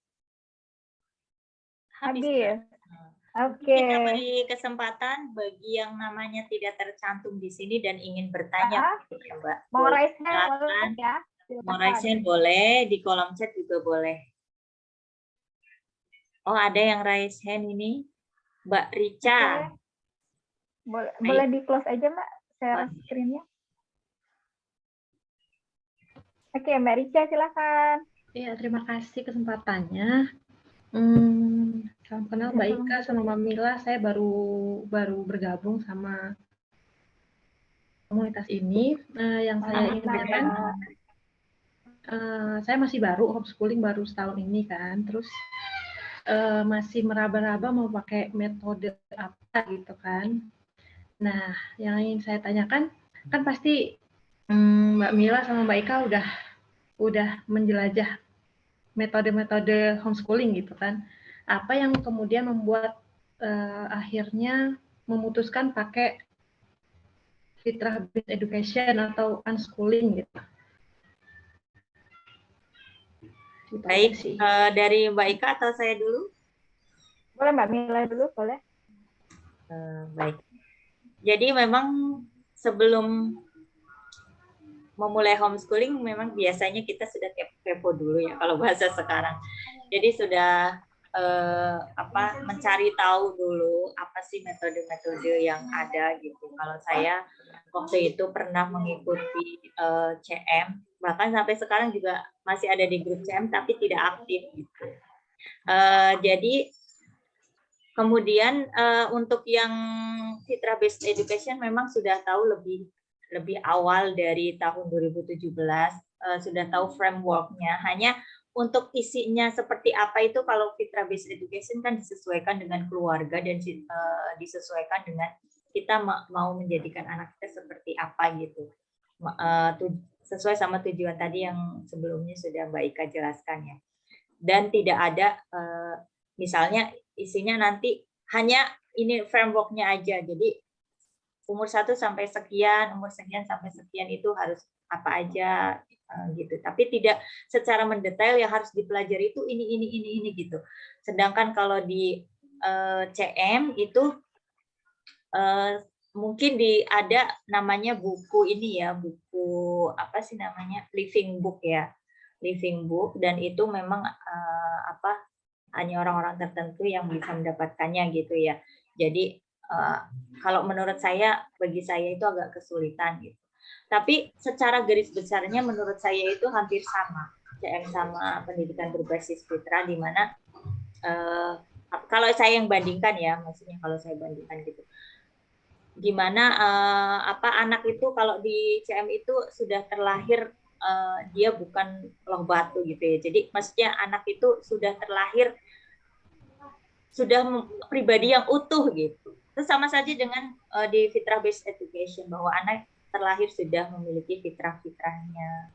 Habis. Oke. Kita beri kesempatan bagi yang namanya tidak tercantum di sini dan ingin bertanya, ya, Mbak. Mau raise hand ya? Mau raise hand boleh, di kolom chat juga boleh. Oh, ada yang raise hand ini. Mbak Rica. Boleh di close aja Mbak, share screen-nya. Oke, Mbak Rica silakan. Iya, terima kasih kesempatannya. Salam kenal Mbak Ika sama Mbak Mila. Saya baru bergabung sama komunitas ini. Yang saya ingin tanyakan, saya masih baru homeschooling baru setahun ini kan. Terus masih meraba-raba mau pakai metode apa gitu kan. Nah, yang ingin saya tanyakan kan pasti Mbak Mila sama Mbak Ika udah menjelajah metode-metode homeschooling gitu kan. Apa yang kemudian membuat akhirnya memutuskan pakai fitrah based education atau unschooling gitu. Baik, dari Mbak Ika atau saya dulu? Boleh Mbak Mila dulu, boleh. Baik. Jadi memang sebelum memulai homeschooling memang biasanya kita sudah kepo dulu ya kalau bahasa sekarang. Jadi sudah mencari tahu dulu apa sih metode-metode yang ada gitu. Kalau saya waktu itu pernah mengikuti CM, bahkan sampai sekarang juga masih ada di grup CM tapi tidak aktif gitu. Jadi kemudian untuk yang fitrah based education memang sudah tahu lebih awal dari tahun 2017 sudah tahu frameworknya. Hanya untuk isinya seperti apa itu kalau fitrah based education kan disesuaikan dengan keluarga dan disesuaikan dengan kita mau menjadikan anak kita seperti apa gitu. Sesuai sama tujuan tadi yang sebelumnya sudah Mbak Ika jelaskan ya. Dan tidak ada misalnya isinya nanti hanya ini frameworknya aja. Jadi umur 1 sampai sekian, umur sekian sampai sekian itu harus apa aja gitu. Tapi tidak secara mendetail yang harus dipelajari itu ini gitu. Sedangkan kalau di CM itu mungkin ada namanya buku ini ya, buku apa sih namanya? Living book ya. Living book dan itu memang hanya orang-orang tertentu yang bisa mendapatkannya gitu ya. Jadi kalau menurut saya, bagi saya itu agak kesulitan gitu. Tapi secara garis besarnya menurut saya itu hampir sama, CM sama pendidikan berbasis fitrah, di mana kalau saya yang bandingkan ya, maksudnya kalau saya bandingkan gitu, di mana anak itu kalau di CM itu sudah terlahir dia bukan loh batu gitu ya. Jadi maksudnya anak itu sudah terlahir sudah pribadi yang utuh gitu. Itu sama saja dengan di fitrah based education, bahwa anak terlahir sudah memiliki fitrah-fitrahnya.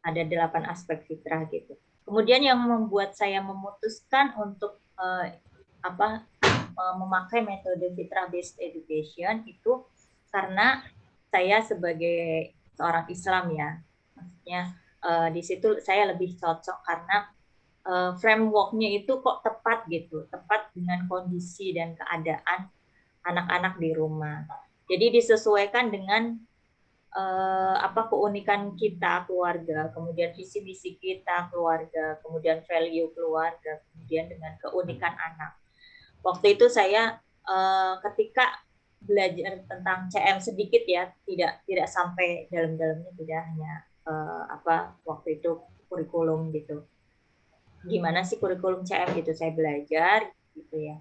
Ada 8 aspek fitrah gitu. Kemudian yang membuat saya memutuskan untuk memakai metode fitrah based education itu karena saya sebagai seorang Islam ya. Maksudnya di situ saya lebih cocok karena framework-nya itu kok tepat gitu, tepat dengan kondisi dan keadaan anak-anak di rumah. Jadi disesuaikan dengan keunikan kita keluarga, kemudian visi misi kita keluarga, kemudian value keluarga, kemudian dengan keunikan anak. Waktu itu saya ketika belajar tentang CM sedikit ya, tidak sampai dalam-dalamnya, tidak hanya waktu itu kurikulum gitu. Gimana sih kurikulum CM gitu, saya belajar gitu ya.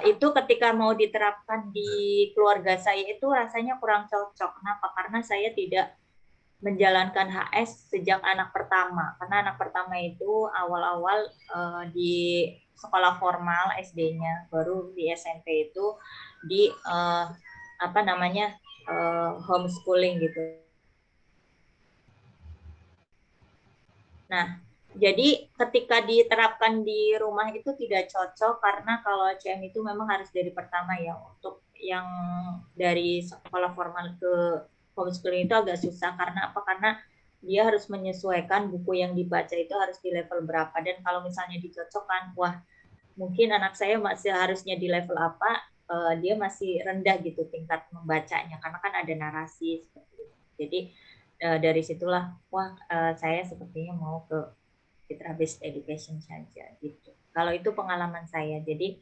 Itu ketika mau diterapkan di keluarga saya itu rasanya kurang cocok. Kenapa? Karena saya tidak menjalankan HS sejak anak pertama. Karena anak pertama itu awal-awal di sekolah formal SD-nya, baru di SMP itu di homeschooling gitu. Nah, jadi ketika diterapkan di rumah itu tidak cocok, karena kalau CM itu memang harus dari pertama ya. Untuk yang dari sekolah formal ke homeschooling itu agak susah. Karena apa? Karena dia harus menyesuaikan buku yang dibaca itu harus di level berapa. Dan kalau misalnya dicocokkan, wah mungkin anak saya masih harusnya di level apa, dia masih rendah gitu tingkat membacanya. Karena kan ada narasi seperti itu. Jadi dari situlah wah saya sepertinya mau ke Fitra Based Education saja gitu. Kalau itu pengalaman saya. Jadi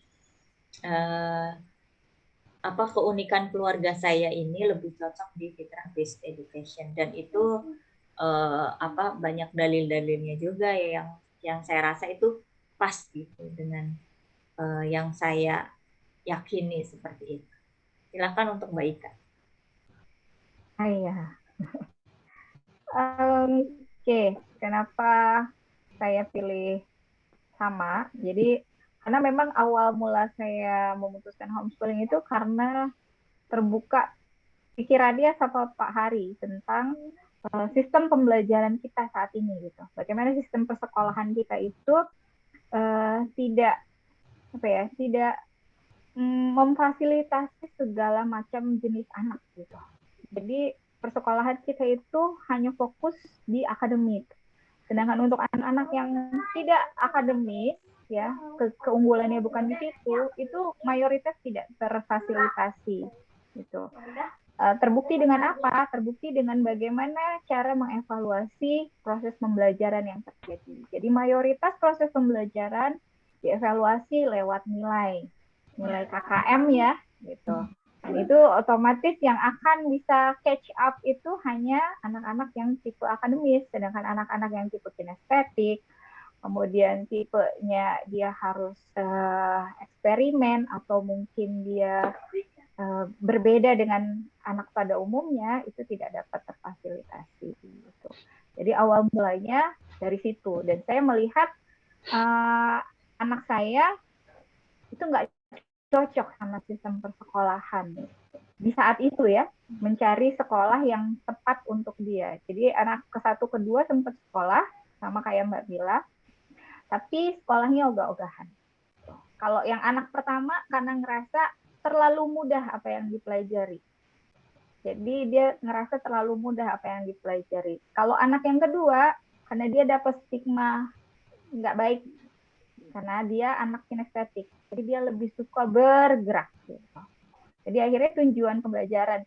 apa keunikan keluarga saya ini lebih cocok di Fitra Based Education dan itu apa banyak dalil-dalilnya juga ya yang saya rasa itu pas gitu dengan yang saya yakini seperti itu. Silakan untuk Mbak Ika. Iya. Oke, kenapa saya pilih sama? Jadi karena memang awal mula saya memutuskan homeschooling itu karena terbuka pikirannya sama Pak Hari tentang sistem pembelajaran kita saat ini gitu. Bagaimana sistem persekolahan kita itu tidak apa ya, tidak memfasilitasi segala macam jenis anak gitu. Jadi persekolahan kita itu hanya fokus di akademik. Sedangkan untuk anak-anak yang tidak akademis ya, keunggulannya bukan di situ, itu mayoritas tidak terfasilitasi gitu. Terbukti dengan apa? Terbukti dengan bagaimana cara mengevaluasi proses pembelajaran yang terjadi. Jadi mayoritas proses pembelajaran dievaluasi lewat nilai KKM ya, gitu. Dan itu otomatis yang akan bisa catch up itu hanya anak-anak yang tipe akademis, sedangkan anak-anak yang tipe kinestetik, kemudian tipenya dia harus eksperimen atau mungkin dia berbeda dengan anak pada umumnya itu tidak dapat terfasilitasi gitu. Jadi awal mulanya dari situ dan saya melihat anak saya itu nggak cocok sama sistem persekolahan di saat itu ya, mencari sekolah yang tepat untuk dia. Jadi anak ke-1 ke-2 sempat sekolah sama kayak Mbak Mila, tapi sekolahnya ogah-ogahan. Kalau yang anak pertama karena ngerasa terlalu mudah apa yang dipelajari. Jadi dia ngerasa terlalu mudah apa yang dipelajari. Kalau anak yang kedua, karena dia dapat stigma nggak baik, karena dia anak kinestetik. Jadi dia lebih suka bergerak. Gitu. Jadi akhirnya tujuan pembelajaran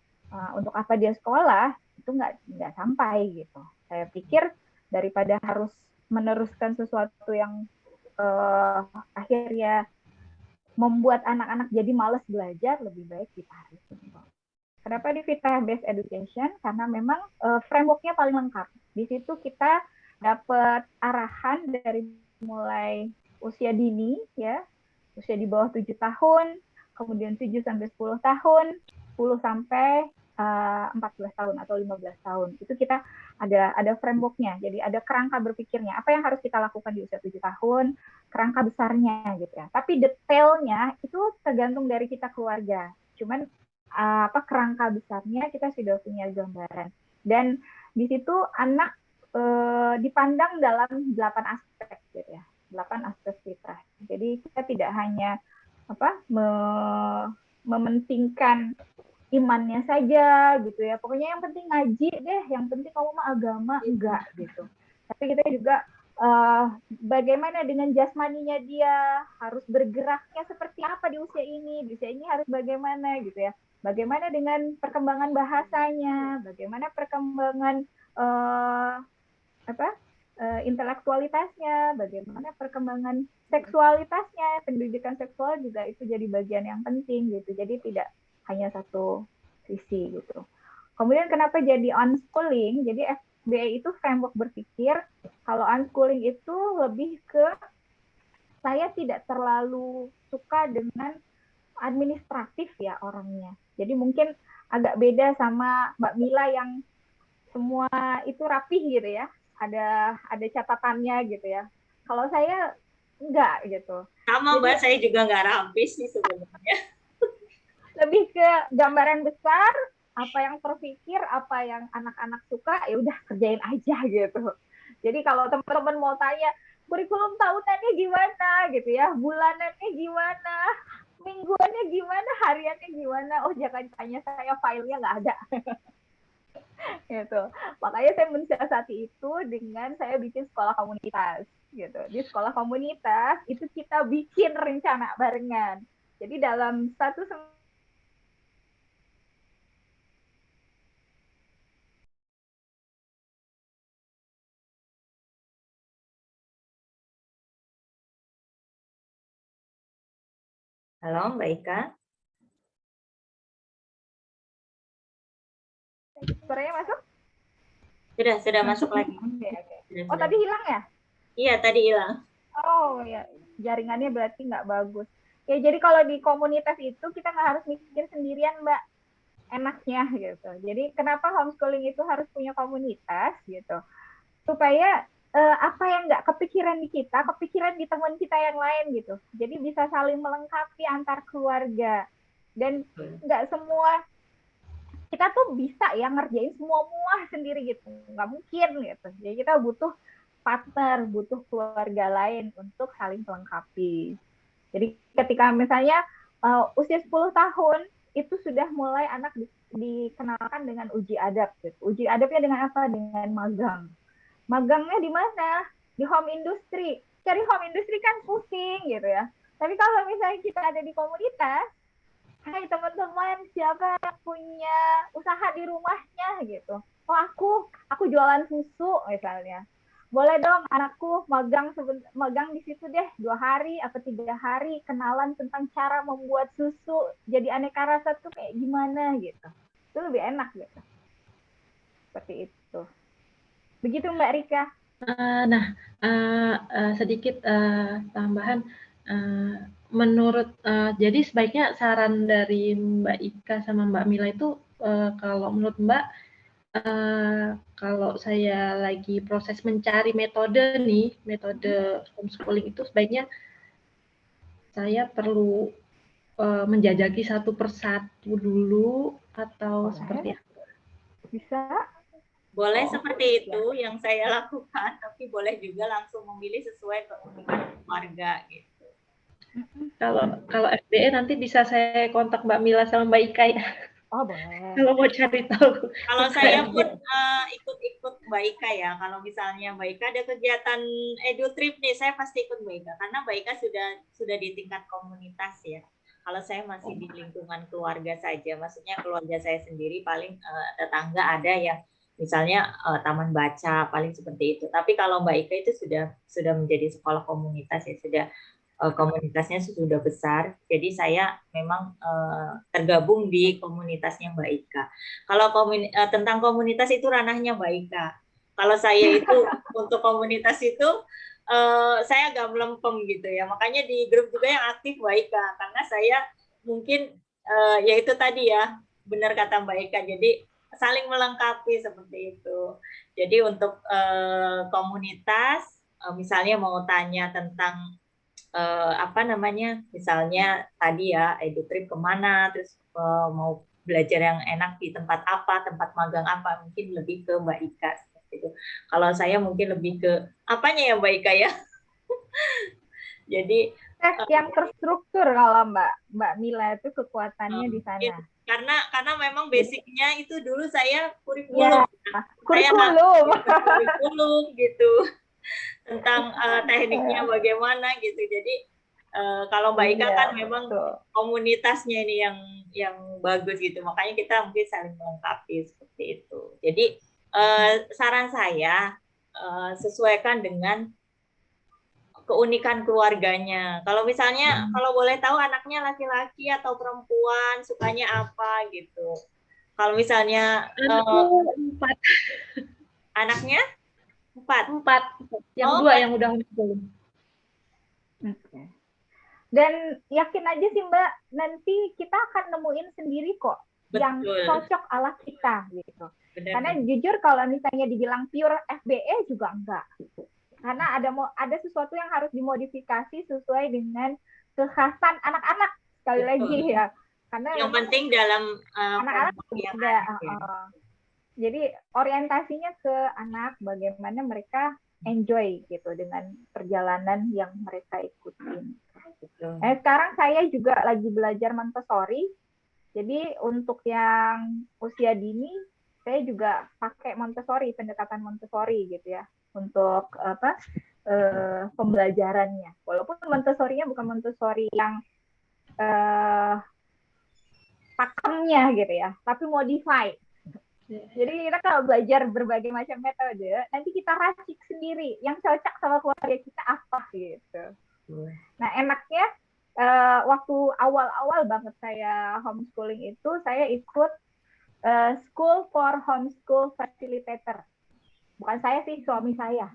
untuk apa dia sekolah itu nggak sampai gitu. Saya pikir daripada harus meneruskan sesuatu yang akhirnya membuat anak-anak jadi malas belajar, lebih baik ditarik. Kenapa di Fitra Based Education? Karena memang framework-nya paling lengkap. Di situ kita dapat arahan dari mulai usia dini, ya, usia di bawah 7 tahun, kemudian 7 sampai 10 tahun, 10 sampai 14 tahun atau 15 tahun. Itu kita ada framework-nya. Jadi ada kerangka berpikirnya. Apa yang harus kita lakukan di usia 7 tahun, kerangka besarnya gitu ya. Tapi detailnya itu tergantung dari kita keluarga. Cuman apa kerangka besarnya kita sudah punya gambaran. Dan di situ anak dipandang dalam 8 aspek gitu ya. 8 aspek fitrah. Jadi kita tidak hanya apa mementingkan imannya saja gitu ya. Pokoknya yang penting ngaji deh, yang penting kamu mah agama enggak gitu. Tapi kita juga bagaimana dengan jasmaninya dia, harus bergeraknya seperti apa di usia ini harus bagaimana gitu ya. Bagaimana dengan perkembangan bahasanya, bagaimana perkembangan intelektualitasnya, bagaimana perkembangan seksualitasnya, pendidikan seksual juga itu jadi bagian yang penting gitu. Jadi tidak hanya satu sisi gitu. Kemudian kenapa jadi unschooling? Jadi FBA itu framework berpikir, kalau unschooling itu lebih ke saya tidak terlalu suka dengan administratif ya orangnya. Jadi mungkin agak beda sama Mbak Mila yang semua itu rapih gitu ya. Ada catatannya gitu ya. Kalau saya enggak gitu. Sama Mbak, saya juga nggak rapi sih sebenarnya. Lebih ke gambaran besar, apa yang terpikir, apa yang anak-anak suka, ya udah kerjain aja gitu. Jadi kalau teman-teman mau tanya, kurikulum tahunannya gimana gitu ya, bulanannya gimana, mingguannya gimana, hariannya gimana, oh jangan tanya saya, filenya nggak ada. Gitu. Makanya saya mensiasati itu dengan saya bikin sekolah komunitas gitu. Di sekolah komunitas itu kita bikin rencana barengan. Jadi dalam satu Halo, Mbak Ika. Suaranya masuk? Sudah masuk lagi. Oke, oke. Sudah, Oh, sudah. tadi hilang ya? Iya, tadi hilang. Oh ya, jaringannya berarti nggak bagus. Ya, jadi kalau di komunitas itu kita nggak harus mikir sendirian, Mbak. Enaknya gitu. Jadi kenapa homeschooling itu harus punya komunitas gitu? Supaya apa yang nggak kepikiran di kita, kepikiran di teman kita yang lain gitu. Jadi bisa saling melengkapi antar keluarga. Dan nggak semua, kita tuh bisa ya ngerjain semua sendiri gitu. Nggak mungkin gitu. Jadi kita butuh partner, butuh keluarga lain untuk saling melengkapi. Jadi ketika misalnya usia 10 tahun, itu sudah mulai anak dikenalkan dengan uji adab. Gitu. Uji adabnya dengan apa? Dengan magang. Magangnya di mana? Di home industry. Cari home industry kan pusing gitu ya. Tapi kalau misalnya kita ada di komunitas, hai teman-teman, siapa yang punya usaha di rumahnya gitu. Oh, aku jualan susu misalnya. Boleh dong anakku magang di situ deh 2 hari atau 3 hari, kenalan tentang cara membuat susu jadi aneka rasa tuh kayak gimana gitu. Itu lebih enak gitu. Seperti itu. Begitu Mbak Rika. Nah, sedikit tambahan. Menurut, jadi sebaiknya saran dari Mbak Ika sama Mbak Mila itu, kalau menurut Mbak, kalau saya lagi proses mencari metode homeschooling itu sebaiknya saya perlu menjajaki satu persatu dulu atau seperti apa? Bisa. Boleh seperti itu yang saya lakukan, tapi boleh juga langsung memilih sesuai keunikan keluarga gitu. Kalau FBE nanti bisa saya kontak Mbak Mila sama Mbak Ika ya. Oh, boleh. Kalau mau cari tahu. Kalau saya pun ikut-ikut Mbak Ika ya. Kalau misalnya Mbak Ika ada kegiatan EduTrip nih, saya pasti ikut Mbak Ika karena Mbak Ika sudah di tingkat komunitas ya. Kalau saya masih di lingkungan keluarga saja, maksudnya keluarga saya sendiri paling tetangga ada yang misalnya taman baca paling seperti itu. Tapi kalau Mbak Ika itu sudah menjadi sekolah komunitas ya, sudah komunitasnya sudah besar, jadi saya memang tergabung di komunitasnya Mbak Ika. Kalau tentang komunitas itu ranahnya Mbak Ika. Kalau saya itu untuk komunitas itu saya agak melempem gitu ya. Makanya di grup juga yang aktif Mbak Ika, karena saya mungkin ya itu tadi ya, benar kata Mbak Ika. Jadi saling melengkapi seperti itu. Jadi untuk komunitas, misalnya mau tanya tentang misalnya tadi ya EduTrip kemana, terus mau belajar yang enak di tempat apa, tempat magang apa, mungkin lebih ke Mbak Ika seperti itu. Kalau saya mungkin lebih ke apanya ya Mbak Ika ya. Jadi yang terstruktur kalau Mbak Mila itu kekuatannya di sana. Karena memang basicnya itu dulu saya kurikulum. Ya, kurikulum gitu. Tentang tekniknya bagaimana gitu. Jadi kalau Mbak Ika kan memang komunitasnya ini yang bagus gitu. Makanya kita mungkin saling melengkapi seperti itu. Jadi saran saya sesuaikan dengan keunikan keluarganya. Kalau misalnya kalau boleh tahu anaknya laki-laki atau perempuan, sukanya apa gitu. Kalau misalnya 4. Anaknya 4. Yang 2 yang udah homeschooling. Okay. Dan yakin aja sih Mbak, nanti kita akan nemuin sendiri kok. Betul. Yang cocok ala kita gitu. Benar. Karena jujur kalau misalnya dibilang pure FBE juga enggak. Karena ada sesuatu yang harus dimodifikasi sesuai dengan kekhasan anak-anak sekali lagi ya. Karena yang penting dalam anak-anak juga. Jadi orientasinya ke anak, bagaimana mereka enjoy gitu dengan perjalanan yang mereka ikutin. Sekarang saya juga lagi belajar Montessori. Jadi untuk yang usia dini, saya juga pakai Montessori, pendekatan Montessori gitu ya, untuk pembelajarannya. Walaupun Montessori-nya bukan Montessori yang pakemnya gitu ya, tapi modify. Jadi kita kalau belajar berbagai macam metode, nanti kita racik sendiri yang cocok sama keluarga kita apa gitu. Nah enaknya waktu awal-awal banget saya homeschooling itu, saya ikut School for Homeschool Facilitator. Bukan saya sih, suami saya.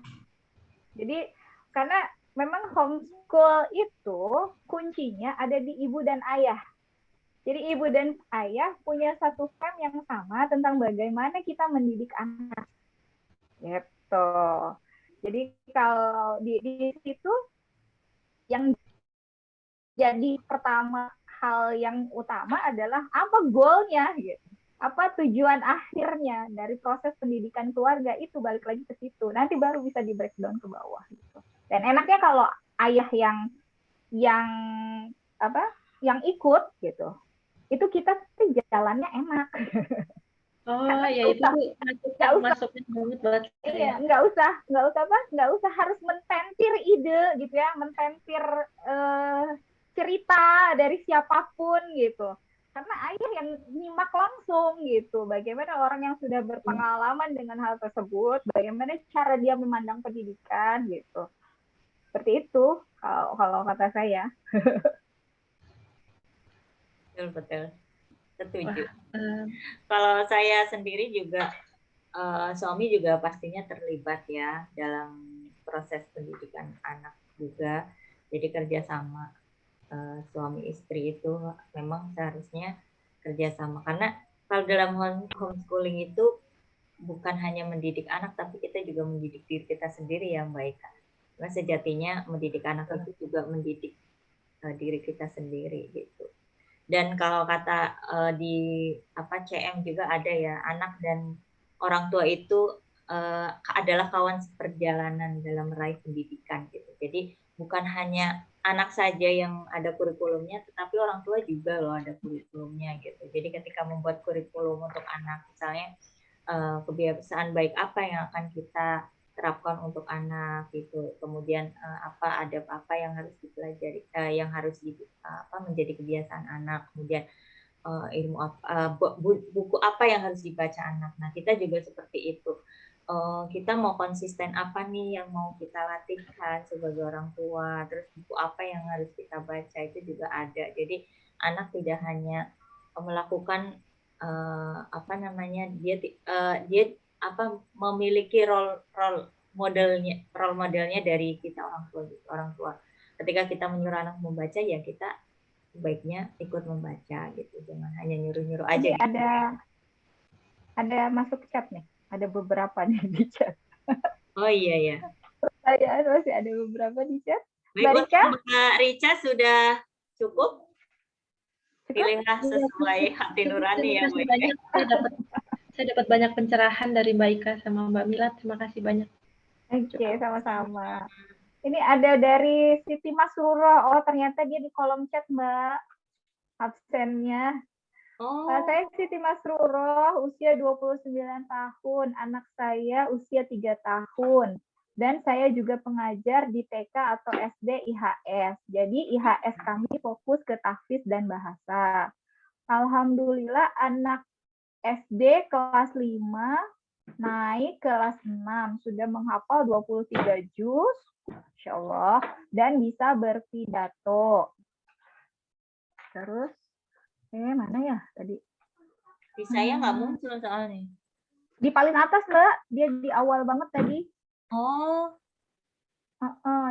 Jadi karena memang homeschool itu kuncinya ada di ibu dan ayah. Jadi ibu dan ayah punya satu frame yang sama tentang bagaimana kita mendidik anak. Gitu. Jadi kalau di situ yang jadi pertama hal yang utama adalah apa goalnya gitu. Apa tujuan akhirnya dari proses pendidikan keluarga, itu balik lagi ke situ. Nanti baru bisa di breakdown ke bawah gitu. Dan enaknya kalau ayah yang apa? Yang ikut gitu. Itu kita jalannya enak. Oh ya, itu masuknya banget buat saya. Iya, nggak usah harus mententir ide gitu ya, mententir cerita dari siapapun gitu. Karena ayah yang nyimak langsung gitu, bagaimana orang yang sudah berpengalaman dengan hal tersebut, bagaimana cara dia memandang pendidikan gitu. Seperti itu kalau kata saya. Betul. Setuju. Kalau saya sendiri juga, suami juga pastinya terlibat ya dalam proses pendidikan anak juga. Jadi kerjasama suami istri itu memang seharusnya kerjasama. Karena kalau dalam homeschooling itu bukan hanya mendidik anak, tapi kita juga mendidik diri kita sendiri ya Mbak Ika. Karena sejatinya mendidik anak itu juga mendidik diri kita sendiri gitu. Dan kalau kata di CM juga ada ya, anak dan orang tua itu adalah kawan seperjalanan dalam meraih pendidikan gitu. Jadi bukan hanya anak saja yang ada kurikulumnya, tetapi orang tua juga loh ada kurikulumnya gitu. Jadi ketika membuat kurikulum untuk anak, misalnya kebiasaan baik apa yang akan kita terapkan untuk anak gitu, kemudian ada apa yang harus dipelajari, yang harus menjadi kebiasaan anak, kemudian ilmu buku apa yang harus dibaca anak. Nah kita juga seperti itu, kita mau konsisten apa nih yang mau kita latihkan sebagai orang tua, terus buku apa yang harus kita baca itu juga ada. Jadi anak tidak hanya melakukan dia memiliki role modelnya dari kita orang tua. Ketika kita menyuruh anak membaca, ya kita sebaiknya ikut membaca gitu, jangan hanya nyuruh aja. Gitu. Ada masuk chat nih, ada beberapa nih di chat. Oh iya ya. Pertanyaan masih ada beberapa di chat. Baik, Mbak Rica sudah cukup? Pilihlah sesuai hati nurani ya, Bu. Saya dapat banyak pencerahan dari Mbak Ika sama Mbak Mila. Terima kasih banyak. Oke, sama-sama. Ini ada dari Siti Masruro. Oh, ternyata dia di kolom chat, Mbak. Absennya. Saya Siti Masruro, usia 29 tahun. Anak saya usia 3 tahun. Dan saya juga pengajar di TK atau SD IHS. Jadi IHS kami fokus ke tahfiz dan bahasa. Alhamdulillah anak SD kelas 5 naik kelas 6, sudah menghafal 23 juz, Insya Allah, dan bisa berpidato. Terus, mana ya tadi? Di saya nggak muncul soalnya. Di paling atas, Mbak. Dia di awal banget tadi. Oh.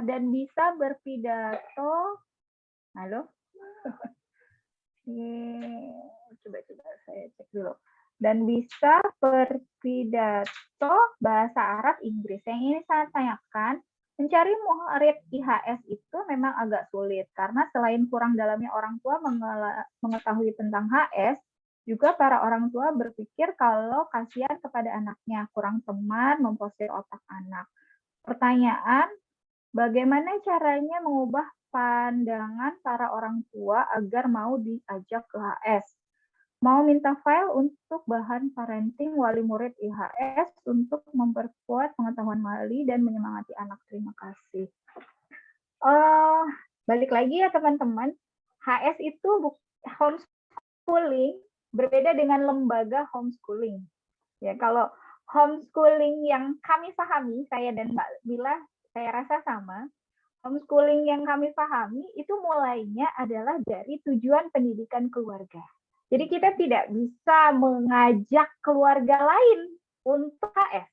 Dan bisa berpidato. Halo? Coba saya cek dulu. Dan bisa berpidato bahasa Arab, Inggris. Yang ini saya tanyakan, mencari murid IHS itu memang agak sulit, karena selain kurang dalamnya orang tua mengetahui tentang HS, juga para orang tua berpikir kalau kasihan kepada anaknya, kurang teman, memposir otak anak. Pertanyaan, bagaimana caranya mengubah pandangan para orang tua agar mau diajak ke HS? Mau minta file untuk bahan parenting wali murid IHS untuk memperkuat pengetahuan wali dan menyemangati anak. Terima kasih. Balik lagi ya teman-teman, HS itu homeschooling berbeda dengan lembaga homeschooling. Ya, kalau homeschooling yang kami pahami, saya dan Mbak Mila, saya rasa sama. Homeschooling yang kami pahami itu mulainya adalah dari tujuan pendidikan keluarga. Jadi kita tidak bisa mengajak keluarga lain untuk HS.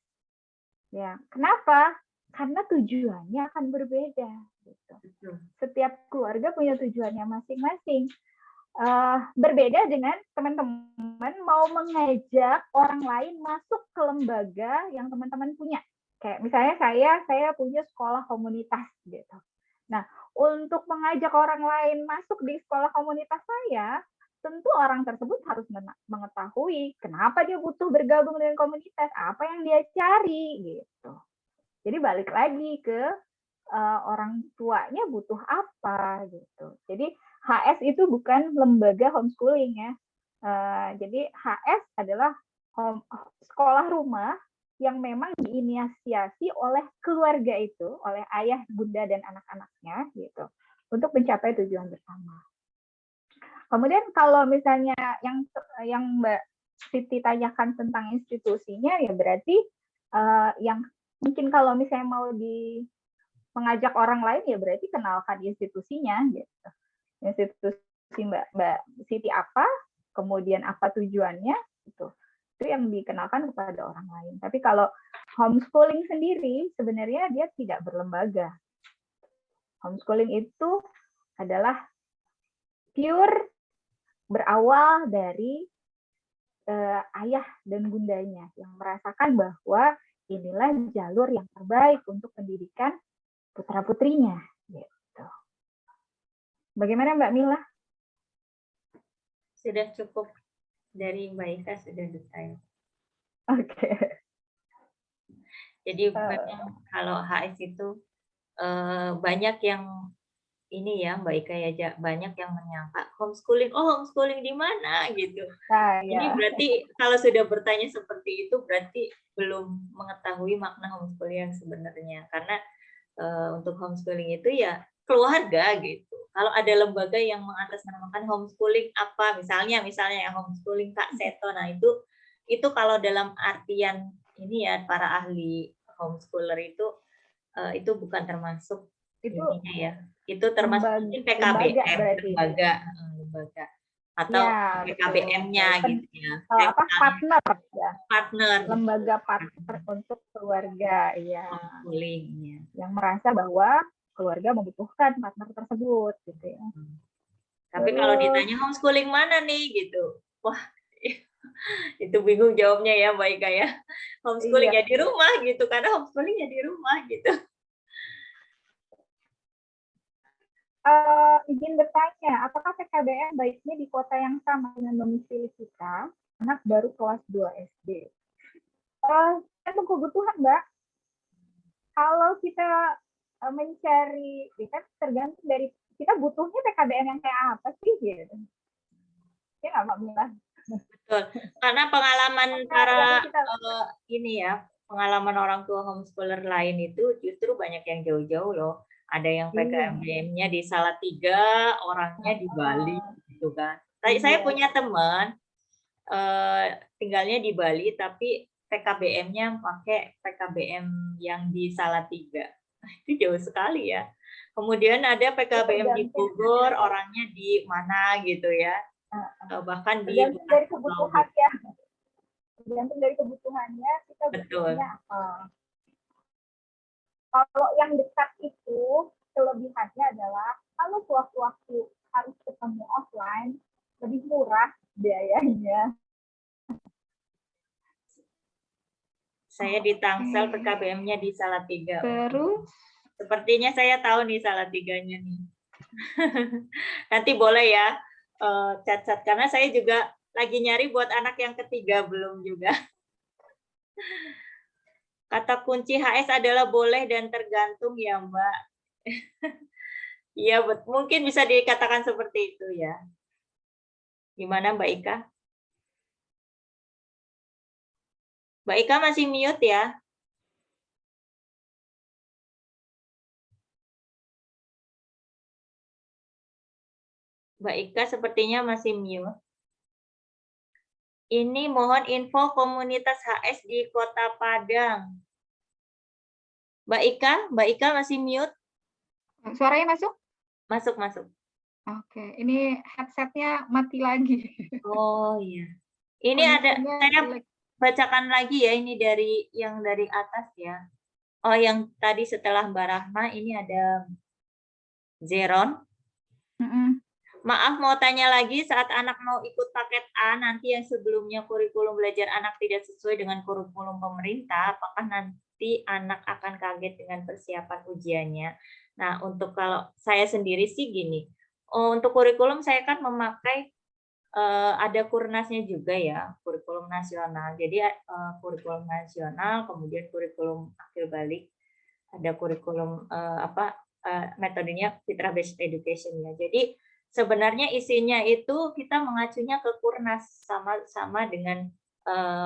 Ya, kenapa? Karena tujuannya akan berbeda. Gitu. Setiap keluarga punya tujuannya masing-masing. Berbeda dengan teman-teman mau mengajak orang lain masuk ke lembaga yang teman-teman punya. Kayak misalnya saya punya sekolah komunitas gitu. Nah, untuk mengajak orang lain masuk di sekolah komunitas saya, tentu orang tersebut harus mengetahui kenapa dia butuh bergabung dengan komunitas, apa yang dia cari gitu. Jadi balik lagi ke orang tuanya butuh apa gitu. Jadi HS itu bukan lembaga homeschooling ya. Jadi HS adalah sekolah rumah yang memang diinisiasi oleh keluarga itu, oleh ayah, bunda, dan anak-anaknya, gitu, untuk mencapai tujuan bersama. Kemudian kalau misalnya yang Mbak Siti tanyakan tentang institusinya, ya berarti yang mungkin kalau misalnya mau mengajak orang lain, ya berarti kenalkan institusinya, gitu. Institusi Mbak Siti apa, kemudian apa tujuannya, gitu. Itu yang dikenalkan kepada orang lain. Tapi kalau homeschooling sendiri sebenarnya dia tidak berlembaga. Homeschooling itu adalah pure berawal dari ayah dan bundanya yang merasakan bahwa inilah jalur yang terbaik untuk pendidikan putra-putrinya. Gitu. Bagaimana Mbak Mila? Sudah cukup. Dari Mbak Ika sudah detail. Oke. Jadi memang kalau HS itu banyak yang ini ya Mbak Ika ya, banyak yang menyangka homeschooling, homeschooling di mana gitu. Ini berarti kalau sudah bertanya seperti itu berarti belum mengetahui makna homeschooling yang sebenarnya. Karena untuk homeschooling itu ya keluarga gitu. Kalau ada lembaga yang mengatasnamakan homeschooling apa, misalnya yang homeschooling Kak Seto, nah itu kalau dalam artian ini ya para ahli homeschooler itu bukan termasuk intinya ya. Itu termasuk PKBM, lembaga atau ya, PKBM-nya gitu ya. Partner. Lembaga partner untuk keluarga ya. Homeschooling ya. Yang merasa bahwa keluarga membutuhkan partner tersebut gitu ya. Tapi kalau ditanya homeschooling mana nih gitu, wah itu bingung jawabnya ya Mbak Ika ya. Homeschooling ya di rumah gitu, karena homeschooling ya di rumah gitu. Izin bertanya, apakah PKBM baiknya di kota yang sama dengan domisili kita, anak baru kelas 2 SD? Itu kebutuhan Mbak. Kalau kita mencari, kan tergantung dari kita butuhnya PKBM yang kayak apa sih gitu. Ya nggak Mbak Mila? Betul. Karena pengalaman para ini ya, pengalaman orang tua homeschooler lain itu justru banyak yang jauh-jauh loh. Ada yang PKBM-nya di Salatiga, orangnya di Bali gitu kan. Saya punya teman tinggalnya di Bali tapi PKBM-nya pakai PKBM yang di Salatiga. Itu jauh sekali ya. Kemudian ada PKBM di Bogor, orangnya di mana gitu ya. Bahkan di dari kebutuhan ya. Tergantung dari kebutuhannya kita butuhnya apa. Kalau yang dekat itu kelebihannya adalah kalau waktu-waktu harus ketemu offline lebih murah biayanya. Saya di Tangsel, PKBM-nya di Salatiga. Terus? Sepertinya saya tahu nih Salatiganya nih. Nanti boleh ya cat-cat, karena saya juga lagi nyari buat anak yang ketiga, belum juga. Kata kunci HS adalah boleh dan tergantung ya Mbak. Iya, mungkin bisa dikatakan seperti itu ya. Gimana Mbak Ika? Mbak Ika masih mute ya? Mbak Ika sepertinya masih mute. Ini mohon info komunitas HS di Kota Padang. Mbak Ika masih mute? Suaranya masuk? Masuk, masuk. Oke, ini headsetnya mati lagi. Oh iya. Ini ada, Koneksinya saya jelek. bacakan lagi ya, ini dari yang dari atas ya. Oh, yang tadi setelah Mbak Rahma, ini ada Zeron. Mm-mm. Maaf mau tanya lagi, saat anak mau ikut paket A, nanti yang sebelumnya kurikulum belajar anak tidak sesuai dengan kurikulum pemerintah, apakah nanti anak akan kaget dengan persiapan ujiannya? Nah, untuk kalau saya sendiri sih gini, untuk kurikulum saya kan memakai ada kurnasnya juga ya, kurikulum nasional. Jadi kurikulum nasional, kemudian kurikulum akhir balik, ada kurikulum metodenya Fitrah Based Education ya. Jadi sebenarnya isinya itu kita mengacunya ke kurnas sama dengan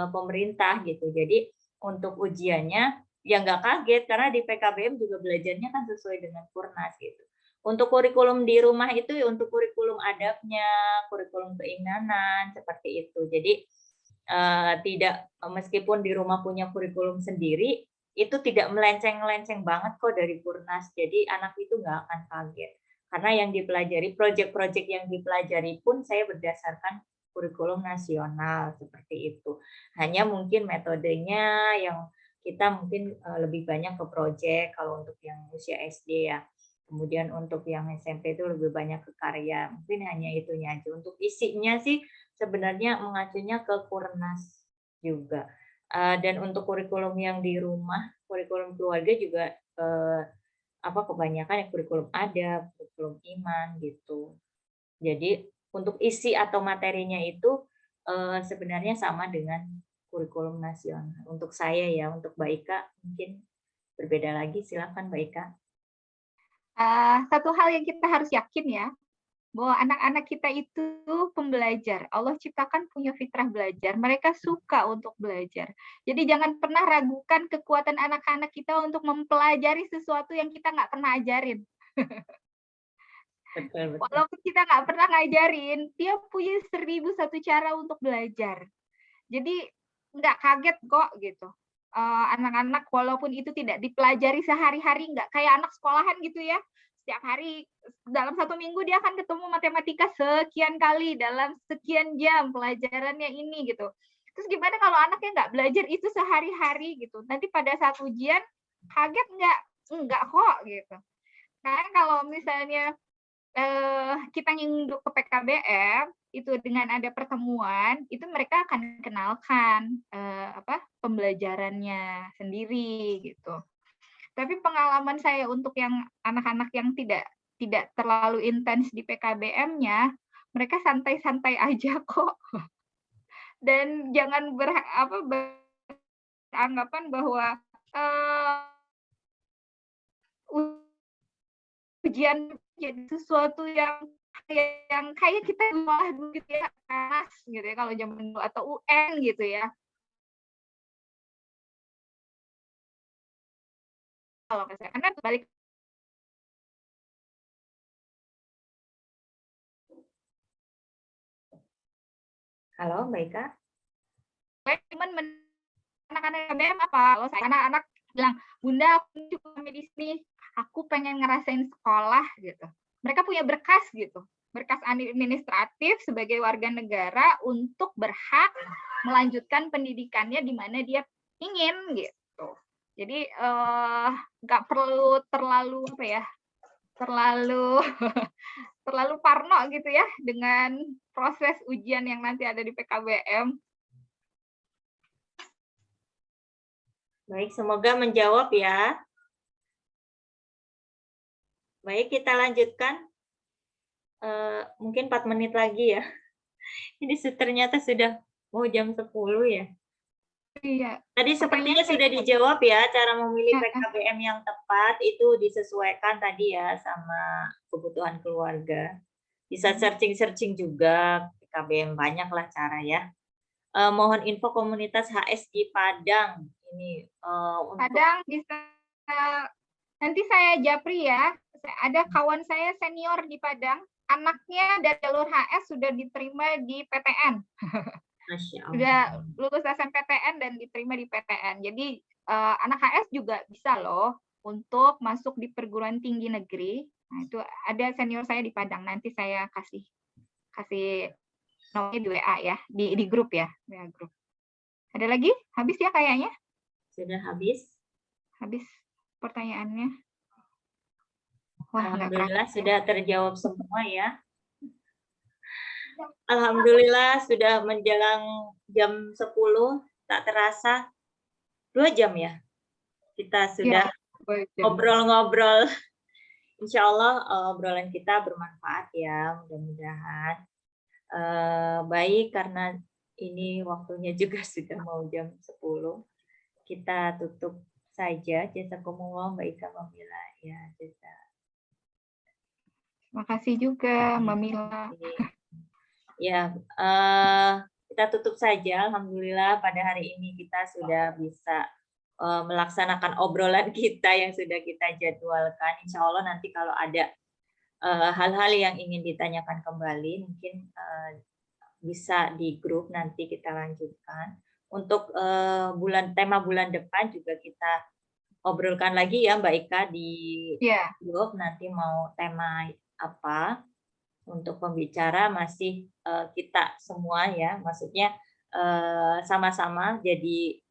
pemerintah gitu. Jadi untuk ujiannya ya nggak kaget karena di PKBM juga belajarnya kan sesuai dengan kurnas gitu. Untuk kurikulum di rumah itu ya untuk kurikulum adabnya, kurikulum keimanan seperti itu. Jadi tidak, meskipun di rumah punya kurikulum sendiri, itu tidak melenceng-lenceng banget kok dari kurnas. Jadi anak itu nggak akan kaget. Karena yang dipelajari, proyek-proyek yang dipelajari pun saya berdasarkan kurikulum nasional seperti itu. Hanya mungkin metodenya yang kita mungkin lebih banyak ke proyek kalau untuk yang usia SD ya. Kemudian untuk yang SMP itu lebih banyak ke karya. Mungkin hanya itunya aja. Untuk isinya sih sebenarnya mengacunya ke kurnas juga. Dan untuk kurikulum yang di rumah, kurikulum keluarga juga kebanyakan yang kurikulum adab, kurikulum iman gitu. Jadi untuk isi atau materinya itu sebenarnya sama dengan kurikulum nasional. Untuk saya ya, untuk Mbak Ika mungkin berbeda lagi. Silakan Mbak Ika. Satu hal yang kita harus yakin ya, bahwa anak-anak kita itu pembelajar. Allah ciptakan punya fitrah belajar. Mereka suka untuk belajar. Jadi jangan pernah ragukan kekuatan anak-anak kita untuk mempelajari sesuatu yang kita nggak pernah ajarin. Betul, betul. Walaupun kita nggak pernah ngajarin, dia punya 1001 cara untuk belajar. Jadi nggak kaget kok gitu. Anak-anak walaupun itu tidak dipelajari sehari-hari, nggak kayak anak sekolahan gitu ya. Setiap hari dalam 1 minggu dia akan ketemu matematika sekian kali dalam sekian jam pelajarannya ini gitu. Terus gimana kalau anaknya nggak belajar itu sehari-hari gitu? Nanti pada saat ujian kaget nggak? Enggak kok gitu. Karena kalau misalnya kita nginduk ke PKBM itu dengan ada pertemuan itu mereka akan kenalkan pembelajarannya sendiri gitu. Tapi pengalaman saya untuk yang anak-anak yang tidak terlalu intens di PKBM-nya, mereka santai-santai aja kok. Dan jangan beranggapan bahwa ujian jadi sesuatu yang kayak kita malah dulu gitu ya, keras gitu ya kalau zaman dulu atau UN gitu ya. Kalau misalnya karena balik Halo Mbak Ika. cuman anak-anak KBM apa? Kalau saya anak-anak bilang, "Bunda, aku cukup di sini, aku pengen ngerasain sekolah," gitu. Mereka punya berkas gitu. Berkas administratif sebagai warga negara untuk berhak melanjutkan pendidikannya di mana dia ingin gitu. Jadi nggak perlu terlalu terlalu parno gitu ya dengan proses ujian yang nanti ada di PKBM. Baik, semoga menjawab ya. Baik, kita lanjutkan. Mungkin 4 menit lagi ya. Ini ternyata sudah mau jam 10 ya. Iya. Tadi sepertinya sudah dijawab ya, cara memilih PKBM yang tepat itu disesuaikan tadi ya sama kebutuhan keluarga. Bisa searching-searching juga, PKBM banyaklah cara ya. Mohon info komunitas HS di Padang. Ini Padang bisa nanti saya japri ya. Ada kawan saya senior di Padang, anaknya dari jalur HS sudah diterima di PTN. Masya Allah. Sudah lulus SNMPTN dan diterima di PTN. Jadi anak HS juga bisa loh untuk masuk di perguruan tinggi negeri. Nah, itu ada senior saya di Padang. Nanti saya kasih nomornya di WA ya, di grup ya, WA grup. Ada lagi? Habis ya kayaknya? Sudah habis. Habis pertanyaannya. Wah, Alhamdulillah sudah terjawab semua ya. Alhamdulillah sudah menjelang jam 10, tak terasa 2 jam ya. Kita sudah ngobrol-ngobrol. Insya Allah obrolan kita bermanfaat ya, mudah-mudahan. Baik, karena ini waktunya juga sudah mau jam 10. Kita tutup saja. Jazakumullah Mbak Ika, Mbak Mila. Ya, Terima kasih juga Mbak Mila. Ya, kita tutup saja. Alhamdulillah pada hari ini kita sudah bisa melaksanakan obrolan kita yang sudah kita jadwalkan. Insya Allah nanti kalau ada hal-hal yang ingin ditanyakan kembali, mungkin bisa di grup nanti kita lanjutkan. Untuk tema bulan depan juga kita obrolkan lagi ya Mbak Ika di grup, nanti mau tema apa untuk pembicara masih kita semua ya, maksudnya sama-sama, jadi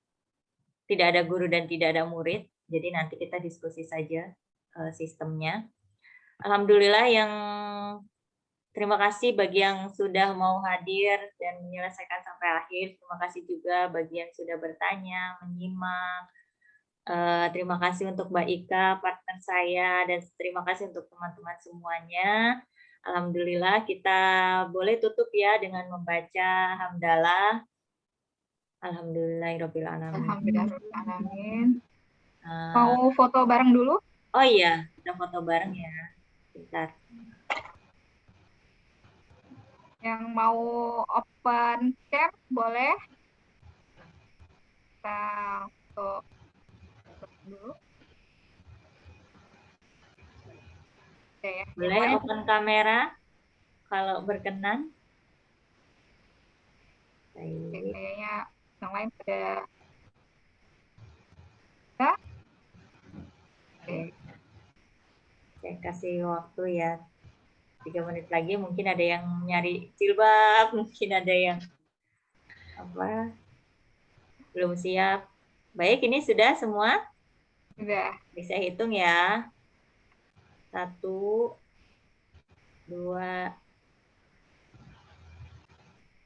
tidak ada guru dan tidak ada murid, jadi nanti kita diskusi saja sistemnya. Alhamdulillah terima kasih bagi yang sudah mau hadir dan menyelesaikan sampai akhir. Terima kasih juga bagi yang sudah bertanya, menyimak. Terima kasih untuk Mbak Ika, partner saya, dan terima kasih untuk teman-teman semuanya. Alhamdulillah kita boleh tutup ya dengan membaca hamdalah. Alhamdulillahirabbil alamin. Alhamdulillahirabbil. Mau foto bareng dulu? Oh iya, kita foto bareng ya. Bentar. Yang mau open cam boleh. Kita foto dulu. Oke, ya. Boleh open kamera kalau berkenan. Oke, kayaknya yang lain sudah. Oke. Saya kasih waktu ya 3 menit lagi, mungkin ada yang nyari jilbab, mungkin ada yang belum siap. Baik, ini sudah semua? Sudah. Bisa hitung ya. 1, 2,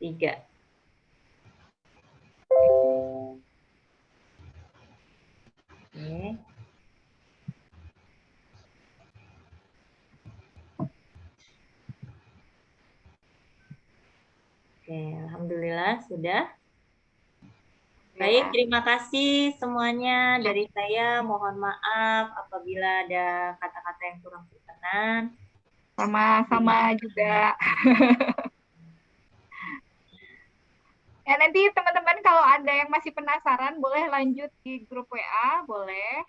3. Oke. Oke, alhamdulillah sudah. Baik, terima kasih semuanya dari saya. Mohon maaf apabila ada kata-kata yang kurang berkenan. Sama-sama juga. Ya, nanti teman-teman kalau ada yang masih penasaran boleh lanjut di grup WA, boleh.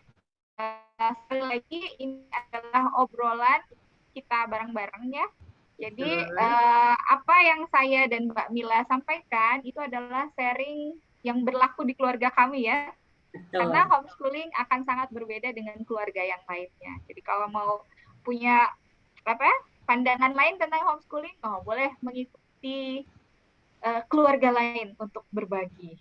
Sekali lagi ini adalah obrolan kita bareng-bareng ya. Jadi apa yang saya dan Mbak Mila sampaikan itu adalah sharing yang berlaku di keluarga kami ya. Betul. Karena homeschooling akan sangat berbeda dengan keluarga yang lainnya. Jadi kalau mau punya pandangan lain tentang homeschooling, boleh mengikuti keluarga lain untuk berbagi.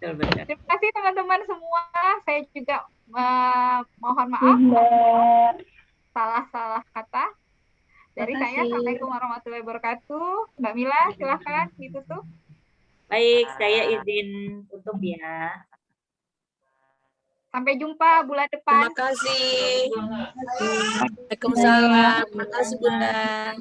Terima kasih teman-teman semua. Saya juga mohon maaf salah kata dari saya. Assalamualaikum warahmatullahi wabarakatuh. Mbak Mila, silahkan ditutup. Baik, saya izin tutup ya. Sampai jumpa bulan depan. Terima kasih. Waalaikumsalam. Terima kasih Bunda.